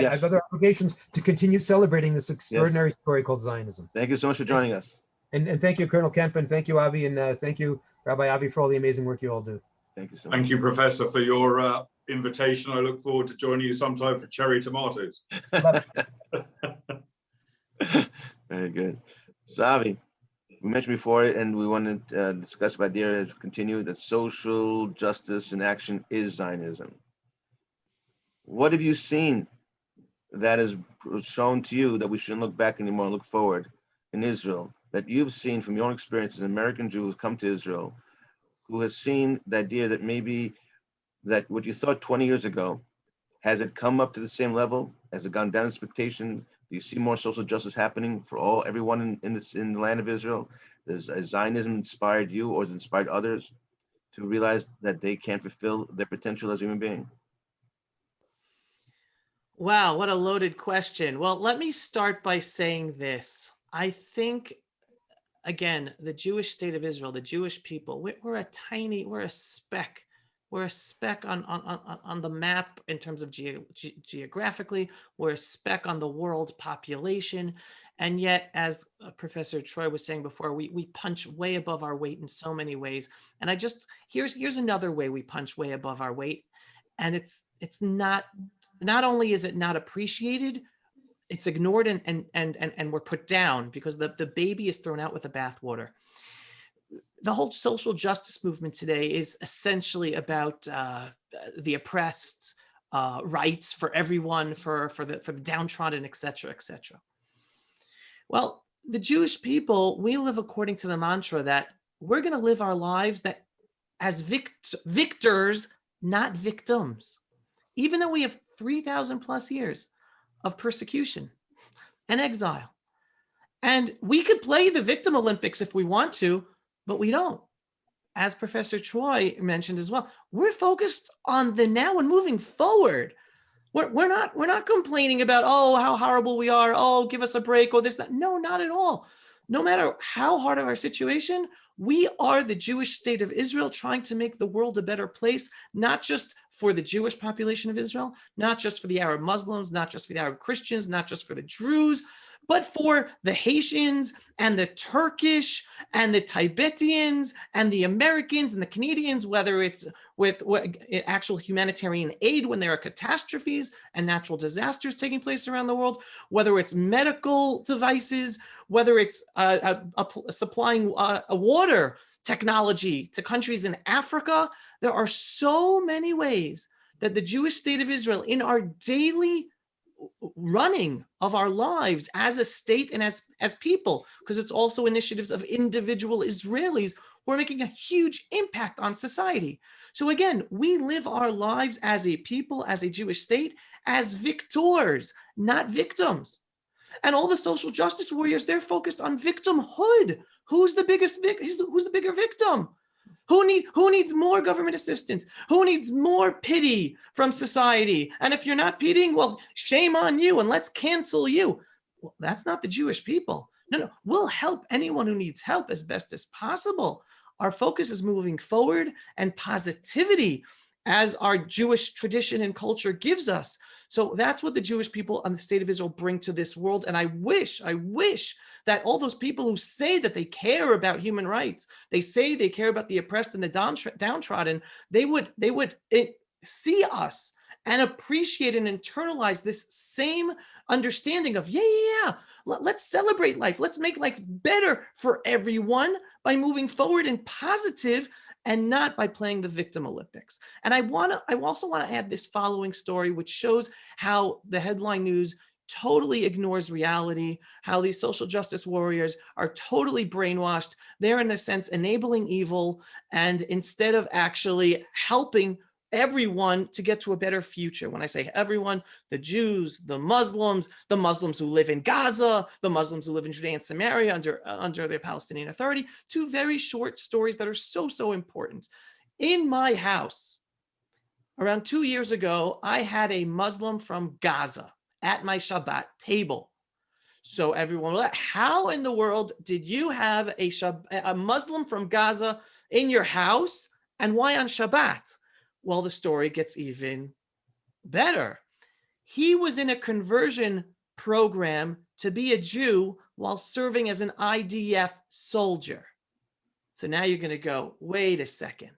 have other obligations to continue celebrating this extraordinary story called Zionism. Thank you so much for joining us. And thank you, Colonel Kemp, and thank you, Avi, and thank you, Rabbi Avi, for all the amazing work you all do. Thank you so much. Thank you, Professor, for your invitation. I look forward to joining you sometime for cherry tomatoes. Very good. So Avi, we mentioned before, and we want to discuss about the area as we continue, that social justice in action is Zionism. What have you seen that has shown to you that we shouldn't look back anymore and look forward in Israel, that you've seen from your own experience as an American Jew who's come to Israel, who has seen the idea that maybe that what you thought 20 years ago, has it come up to the same level? Has it gone down expectation? Do you see more social justice happening for everyone in the land of Israel? Has Zionism inspired you, or has it inspired others to realize that they can't fulfill their potential as human beings? Wow, what a loaded question. Well, let me start by saying this. I think, again, the Jewish state of Israel, the Jewish people, we're a speck. We're a speck on the map in terms of geographically. We're a speck on the world population. And yet, as Professor Troy was saying before, we punch way above our weight in so many ways. And here's another way we punch way above our weight. And it's not only is it not appreciated, it's ignored and we're put down, because the baby is thrown out with the bathwater. The whole social justice movement today is essentially about the oppressed, rights for everyone, for the downtrodden, et cetera, et cetera. Well, the Jewish people, we live according to the mantra that we're going to live our lives that as victors, not victims. even though we have 3,000 plus years of persecution and exile. And we could play the victim Olympics if we want to, but we don't. As Professor Troy mentioned as well, we're focused on the now and moving forward. We're not complaining about, oh, how horrible we are. Oh, give us a break. Oh, this, that. No, not at all. No matter how hard of our situation, we are the Jewish state of Israel trying to make the world a better place, not just for the Jewish population of Israel, not just for the Arab Muslims, not just for the Arab Christians, not just for the Druze, but for the Haitians and the Turkish and the Tibetans and the Americans and the Canadians, whether it's with actual humanitarian aid when there are catastrophes and natural disasters taking place around the world, whether it's medical devices, whether it's supplying a water technology to countries in Africa. There are so many ways that the Jewish state of Israel, in our daily running of our lives as a state and as people, because it's also initiatives of individual Israelis who are making a huge impact on society. So again, we live our lives as a people, as a Jewish state, as victors, not victims. And all the social justice warriors, they're focused on victimhood. Who's the biggest who's the bigger victim? Who needs more government assistance? Who needs more pity from society? And if you're not pitying, well, shame on you and let's cancel you. Well, that's not the Jewish people. No, we'll help anyone who needs help as best as possible. Our focus is moving forward and positivity as our Jewish tradition and culture gives us. So that's what the Jewish people and the state of Israel bring to this world. And I wish that all those people who say that they care about human rights, they say they care about the oppressed and the downtrodden, they would see us and appreciate and internalize this same understanding of, let's celebrate life. Let's make life better for everyone by moving forward and positive and not by playing the victim Olympics. And I also want to add this following story, which shows how the headline news totally ignores reality, how these social justice warriors are totally brainwashed. They're in a sense enabling evil, and instead of actually helping everyone to get to a better future. When I say everyone, the Jews, the Muslims who live in Gaza, the Muslims who live in Judea and Samaria under the Palestinian Authority. Two very short stories that are so important. In my house, around 2 years ago, I had a Muslim from Gaza at my Shabbat table. So everyone was like, how in the world did you have a Muslim from Gaza in your house, and why on Shabbat? Well, the story gets even better. He was in a conversion program to be a Jew while serving as an IDF soldier. So now you're going to go, wait a second.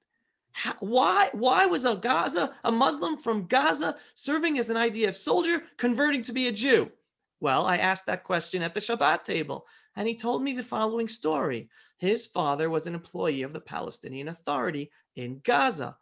Why was a Muslim from Gaza serving as an IDF soldier converting to be a Jew? Well, I asked that question at the Shabbat table, and he told me the following story. His father was an employee of the Palestinian Authority in Gaza.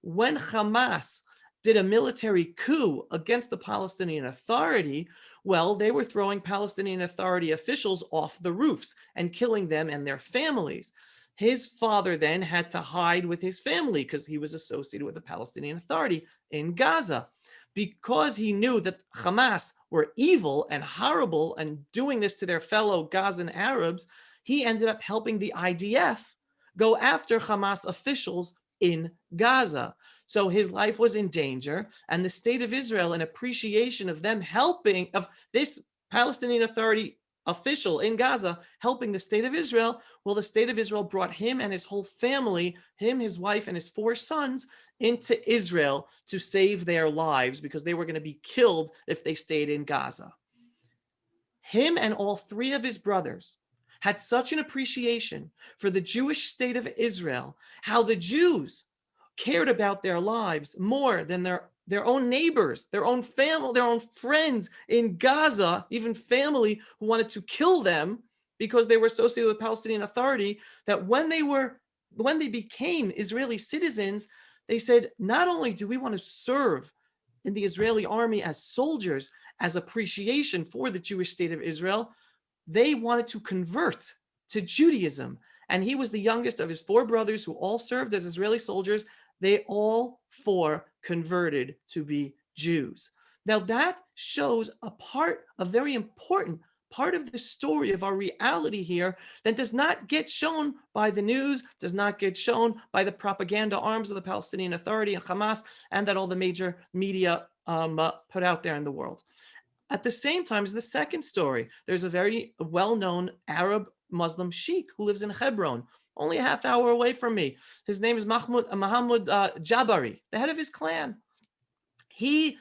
When Hamas did a military coup against the Palestinian Authority, well, they were throwing Palestinian Authority officials off the roofs and killing them and their families. His father then had to hide with his family because he was associated with the Palestinian Authority in Gaza. Because he knew that Hamas were evil and horrible and doing this to their fellow Gazan Arabs, he ended up helping the IDF go after Hamas officials in Gaza. So his life was in danger, and the state of Israel, in appreciation of them helping, of this Palestinian Authority official in Gaza helping the state of Israel, well, the state of Israel brought him and his whole family, him, his wife, and his 4 sons into Israel to save their lives because they were going to be killed if they stayed in Gaza. Him and all 3 of his brothers had such an appreciation for the Jewish state of Israel, how the Jews cared about their lives more than their own neighbors, their own family, their own friends in Gaza, even family who wanted to kill them because they were associated with the Palestinian Authority, that when they became Israeli citizens, they said, not only do we want to serve in the Israeli army as soldiers, as appreciation for the Jewish state of Israel, they wanted to convert to Judaism. And he was the youngest of his 4 brothers who all served as Israeli soldiers. They all 4 converted to be Jews. Now that shows a very important part of the story of our reality here that does not get shown by the news, does not get shown by the propaganda arms of the Palestinian Authority and Hamas, and that all the major media put out there in the world. At the same time as the second story, there's a very well-known Arab Muslim sheikh who lives in Hebron, only a half hour away from me. His name is Mahmoud Jabari, the head of his clan. He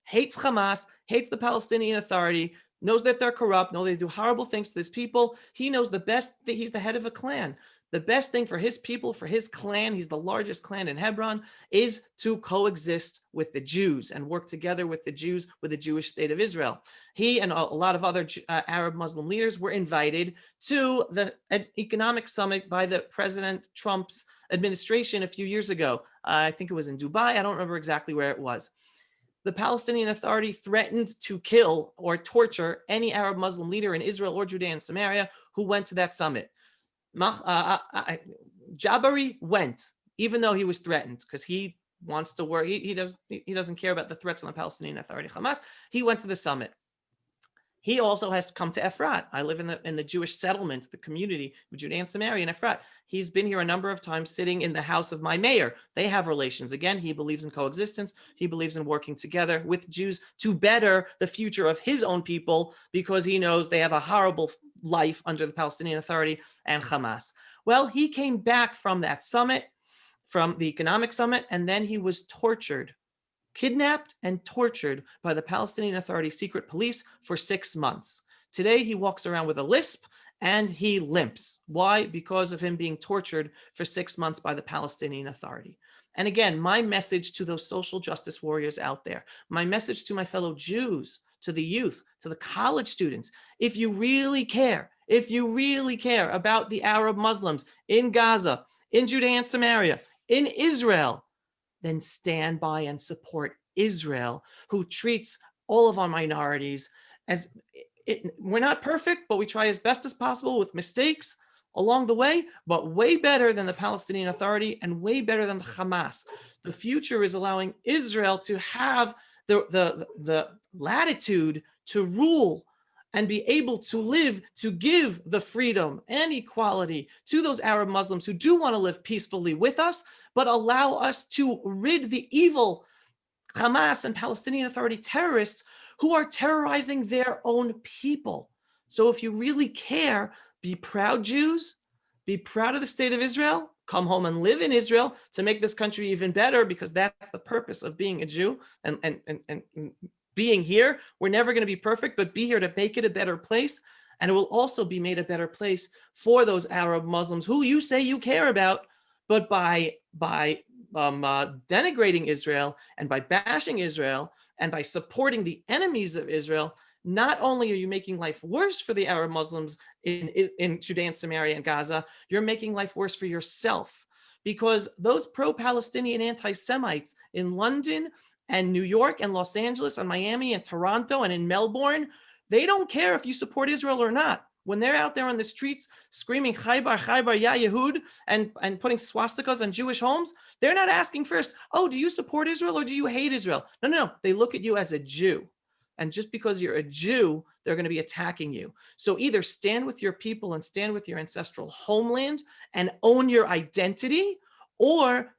hates Hamas, hates the Palestinian Authority, knows that they're corrupt, knows they do horrible things to his people. He knows the best, he's the head of a clan. The best thing for his people, for his clan, he's the largest clan in Hebron, is to coexist with the Jews and work together with the Jews, with the Jewish state of Israel. He and a lot of other Arab Muslim leaders were invited to an economic summit by the President Trump's administration a few years ago. I think it was in Dubai. I don't remember exactly where it was. The Palestinian Authority threatened to kill or torture any Arab Muslim leader in Israel or Judea and Samaria who went to that summit. Jabari went, even though he was threatened, because he wants to work. He doesn't care about the threats on the Palestinian Authority, Hamas. He went to the summit. He also has to come to Efrat. I live in the Jewish settlement, the community of Judea and Samaria in Efrat. He's been here a number of times sitting in the house of my mayor. They have relations. Again, he believes in coexistence. He believes in working together with Jews to better the future of his own people, because he knows they have a horrible life under the Palestinian Authority and Hamas. Well, he came back from that summit, from the economic summit, and then he was tortured, kidnapped and tortured by the Palestinian Authority secret police for 6 months. Today, he walks around with a lisp and he limps. Why? Because of him being tortured for 6 months by the Palestinian Authority. And again, my message to those social justice warriors out there, my message to my fellow Jews, to the youth, to the college students, if you really care about the Arab Muslims in Gaza, in Judea and Samaria, in Israel, then stand by and support Israel, who treats all of our minorities as, we're not perfect, but we try as best as possible with mistakes along the way, but way better than the Palestinian Authority and way better than the Hamas. The future is allowing Israel to have the latitude to rule and be able to live, to give the freedom and equality to those Arab Muslims who do want to live peacefully with us, but allow us to rid the evil Hamas and Palestinian Authority terrorists who are terrorizing their own people. So if you really care, be proud Jews, be proud of the state of Israel, come home and live in Israel to make this country even better, because that's the purpose of being a Jew and being here. We're never going to be perfect, but be here to make it a better place. And it will also be made a better place for those Arab Muslims who you say you care about, but by denigrating Israel and by bashing Israel and by supporting the enemies of Israel, not only are you making life worse for the Arab Muslims in Judea and Samaria and Gaza, you're making life worse for yourself, because those pro-Palestinian anti-Semites in London and New York and Los Angeles and Miami and Toronto and in Melbourne, they don't care if you support Israel or not. When they're out there on the streets screaming Khaybar, Khaybar, Ya Yehud, and putting swastikas on Jewish homes, they're not asking first, oh, do you support Israel or do you hate Israel? No. They look at you as a Jew. And just because you're a Jew, they're going to be attacking you. So either stand with your people and stand with your ancestral homeland and own your identity, or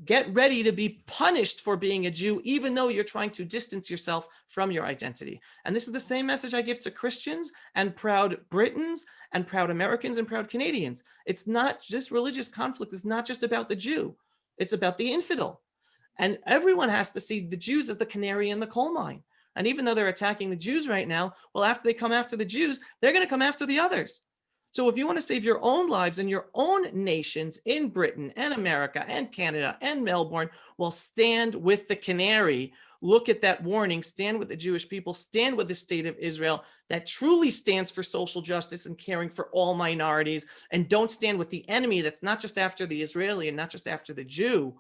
get ready to be punished for being a Jew, even though you're trying to distance yourself from your identity. And this is the same message I give to Christians and proud Britons and proud Americans and proud Canadians. It's not just religious conflict. It's not just about the Jew. It's about the infidel. And everyone has to see the Jews as the canary in the coal mine. And even though they're attacking the Jews right now, well, after they come after the Jews, they're going to come after the others. So if you want to save your own lives and your own nations in Britain and America and Canada and Melbourne, well, stand with the canary. Look at that warning. Stand with the Jewish people. Stand with the state of Israel that truly stands for social justice and caring for all minorities. And don't stand with the enemy that's not just after the Israeli and not just after the Jew,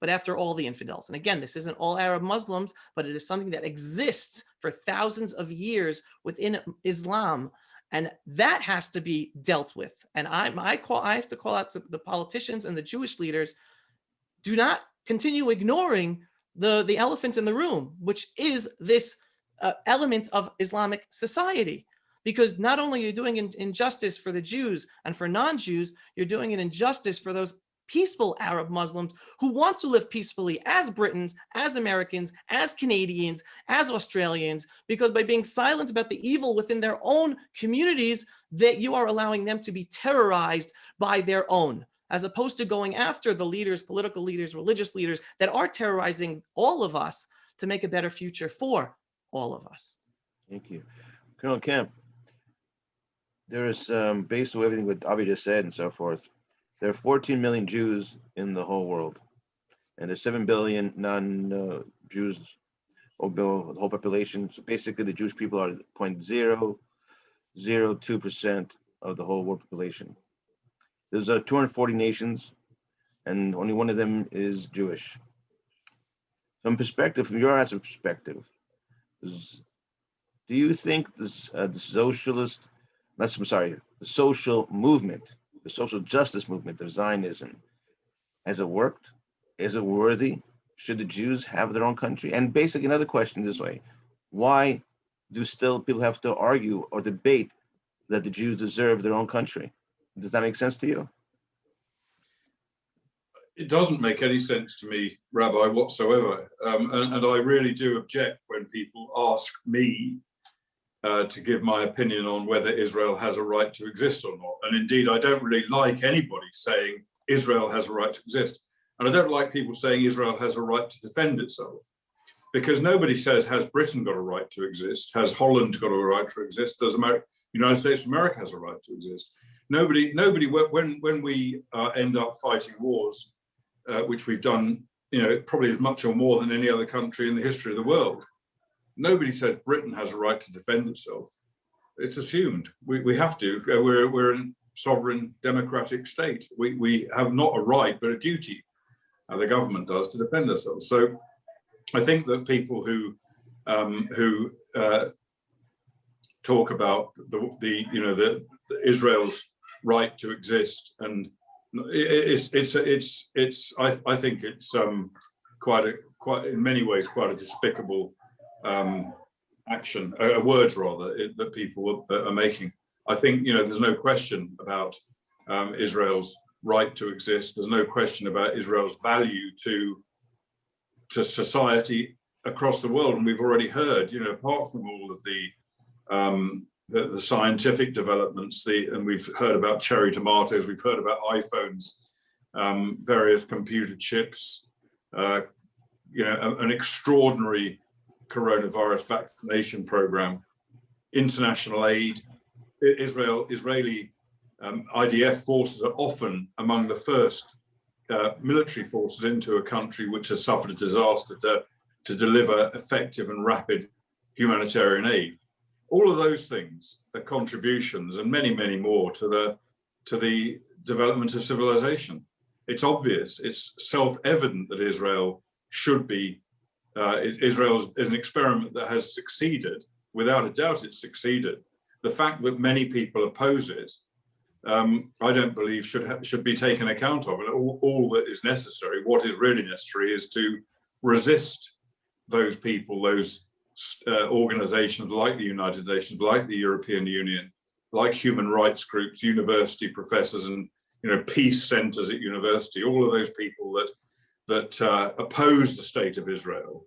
but after all the infidels. And again, this isn't all Arab Muslims, but it is something that exists for thousands of years within Islam. And that has to be dealt with. And I have to call out to the politicians and the Jewish leaders, do not continue ignoring the elephant in the room, which is this element of Islamic society. Because not only are you doing injustice for the Jews and for non-Jews, you're doing an injustice for those peaceful Arab Muslims who want to live peacefully as Britons, as Americans, as Canadians, as Australians, because by being silent about the evil within their own communities, that you are allowing them to be terrorized by their own, as opposed to going after the leaders, political leaders, religious leaders that are terrorizing all of us to make a better future for all of us. Thank you. Colonel Kemp, there is, based on everything what Avi just said and so forth, there are 14 million Jews in the whole world, and there's 7 billion non-Jews of the whole population. So basically, the Jewish people are 0.002% of the whole world population. There's 240 nations, and only one of them is Jewish. From perspective, from your perspective, do you think this, the social movement, the social justice movement of Zionism, has it worked? Is it worthy? Should the Jews have their own country? And basically, another question this way: why do still people have to argue or debate that the Jews deserve their own country? Does that make sense to you? It doesn't make any sense to me, Rabbi, whatsoever. And I really do object when people ask me to give my opinion on whether Israel has a right to exist or not. And indeed, I don't really like anybody saying Israel has a right to exist. And I don't like people saying Israel has a right to defend itself, because nobody says, has Britain got a right to exist? Has Holland got a right to exist? Does United States of America has a right to exist? Nobody, when we end up fighting wars, which we've done, probably as much or more than any other country in the history of the world, nobody said Britain has a right to defend itself. It's assumed. We have to. We're a sovereign democratic state. We have not a right, but a duty, the government does, to defend ourselves. So I think that people who talk about the Israel's right to exist, and I think it's quite in many ways quite a despicable action, words rather, that people are making. I think there's no question about Israel's right to exist. There's no question about Israel's value to society across the world, and we've already heard, apart from all of the scientific developments, and we've heard about cherry tomatoes, we've heard about iPhones, various computer chips, an extraordinary coronavirus vaccination program, international aid. Israeli IDF forces are often among the first military forces into a country which has suffered a disaster to deliver effective and rapid humanitarian aid. All of those things are contributions, and many, many more, to the development of civilization. It's obvious, it's self-evident that Israel should be, Israel is an experiment that has succeeded. Without a doubt, it's succeeded. The fact that many people oppose it, I don't believe should be taken account of. And all that is necessary, what is really necessary, is to resist those people, those organizations like the United Nations, like the European Union, like human rights groups, university professors, and peace centers at university. All of those people that oppose the state of Israel.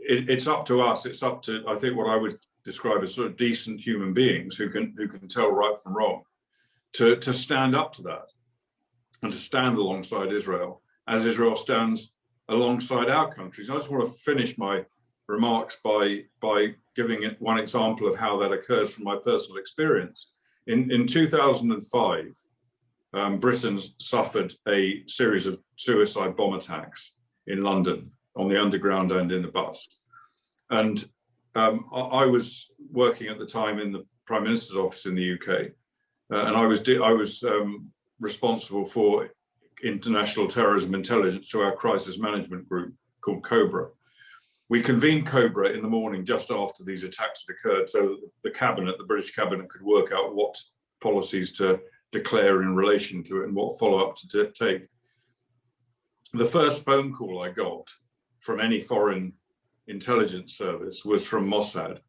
It's up to us. It's up to, I think, what I would describe as sort of decent human beings who can tell right from wrong, to stand up to that and to stand alongside Israel as Israel stands alongside our countries. I just want to finish my remarks by giving it one example of how that occurs from my personal experience. In 2005, Britain suffered a series of suicide bomb attacks in London, on the Underground and in the bus. And I was working at the time in the Prime Minister's office in the UK, and I was responsible for international terrorism intelligence to our crisis management group called COBRA. We convened COBRA in the morning just after these attacks had occurred, so that the British cabinet, could work out what policies to declare in relation to it and what follow-up to take. the first phone call I got from any foreign intelligence service was from Mossad.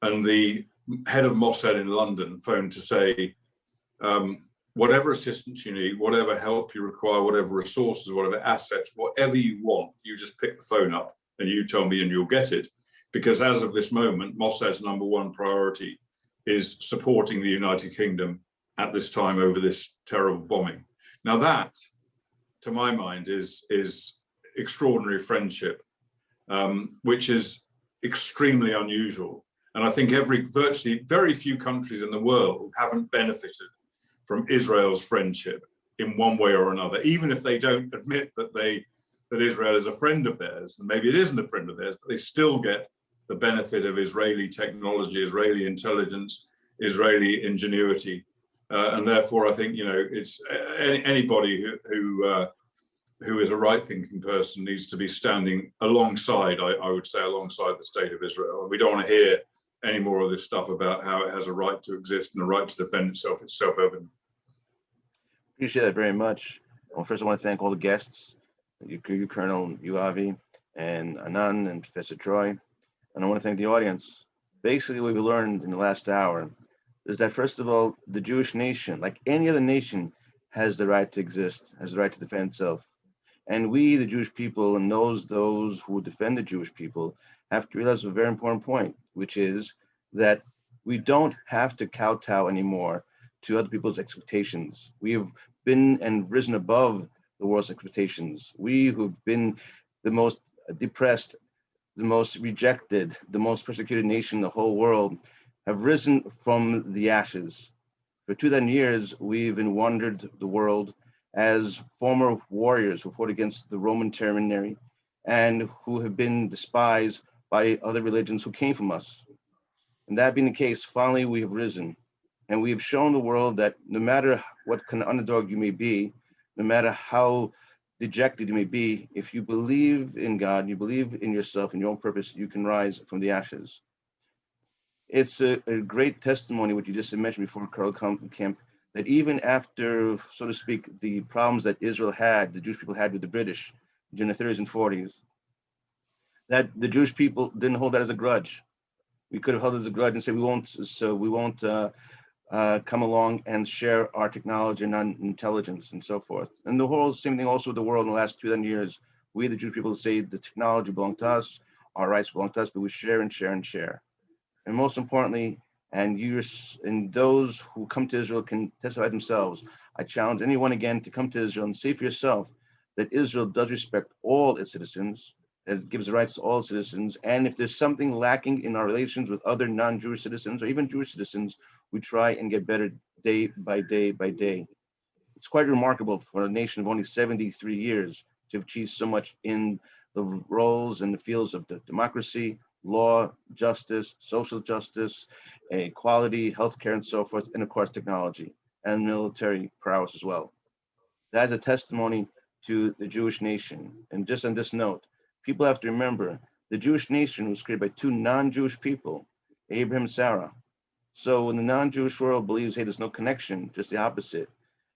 And the head of Mossad in London phoned to say, whatever assistance you need, whatever help you require, whatever resources, whatever assets, whatever you want, you just pick the phone up and you tell me and you'll get it. Because as of this moment, Mossad's #1 priority is supporting the United Kingdom at this time over this terrible bombing. Now that, to my mind, is extraordinary friendship, which is extremely unusual. And I think virtually very few countries in the world haven't benefited from Israel's friendship in one way or another, even if they don't admit that Israel is a friend of theirs, and maybe it isn't a friend of theirs, but they still get the benefit of Israeli technology, Israeli intelligence, Israeli ingenuity. And therefore, I think, it's anybody who is a right-thinking person needs to be standing alongside, I would say, alongside the state of Israel. And we don't want to hear any more of this stuff about how it has a right to exist and a right to defend itself. It's self-evident. Appreciate that very much. Well, first, I want to thank all the guests, you Colonel, you Avi, and Anand, and Professor Troy. And I want to thank the audience. Basically, what we learned in the last hour is that, first of all, the Jewish nation, like any other nation, has the right to exist, has the right to defend itself. And we, the Jewish people, and those who defend the Jewish people, have to realize a very important point, which is that we don't have to kowtow anymore to other people's expectations. We have been and risen above the world's expectations. We who've been the most depressed, the most rejected, the most persecuted nation in the whole world, have risen from the ashes. For 2,000 years, we've wandered the world as former warriors who fought against the Roman tyranny and who have been despised by other religions who came from us. And that being the case, finally we have risen, and we have shown the world that no matter what kind of underdog you may be, no matter how dejected you may be, if you believe in God, you believe in yourself and your own purpose, you can rise from the ashes. It's a great testimony, what you just mentioned before, Carl Kemp, that even after, so to speak, the problems that Israel had, the Jewish people had with the British during the 30s and 40s, that the Jewish people didn't hold that as a grudge. We could have held it as a grudge and said, we won't come along and share our technology and our intelligence and so forth. And the whole same thing also with the world in the last 2,000 years. We, the Jewish people, say the technology belongs to us, our rights belong to us, but we share and share and share. And most importantly, and those who come to Israel can testify themselves. I challenge anyone again to come to Israel and see for yourself that Israel does respect all its citizens, that gives the rights to all citizens. And if there's something lacking in our relations with other non-Jewish citizens or even Jewish citizens, we try and get better day by day by day. It's quite remarkable for a nation of only 73 years to have achieved so much in the roles and the fields of the democracy, law, justice, social justice, equality, healthcare, and so forth, and of course, technology and military prowess as well. That is a testimony to the Jewish nation. And just on this note, people have to remember the Jewish nation was created by two non-Jewish people, Abraham and Sarah. So when the non-Jewish world believes, hey, there's no connection, just the opposite.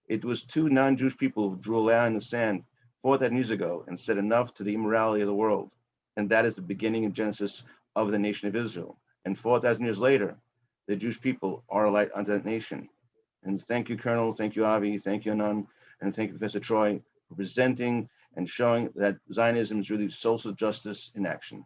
It was two non-Jewish people who drew a line in the sand 4,000 years ago and said enough to the immorality of the world. And that is the beginning and genesis of the nation of Israel. And 4,000 years later, the Jewish people are a light unto that nation. And thank you, Colonel, thank you, Avi, thank you, Anand, and thank you, Professor Troy, for presenting and showing that Zionism is really social justice in action.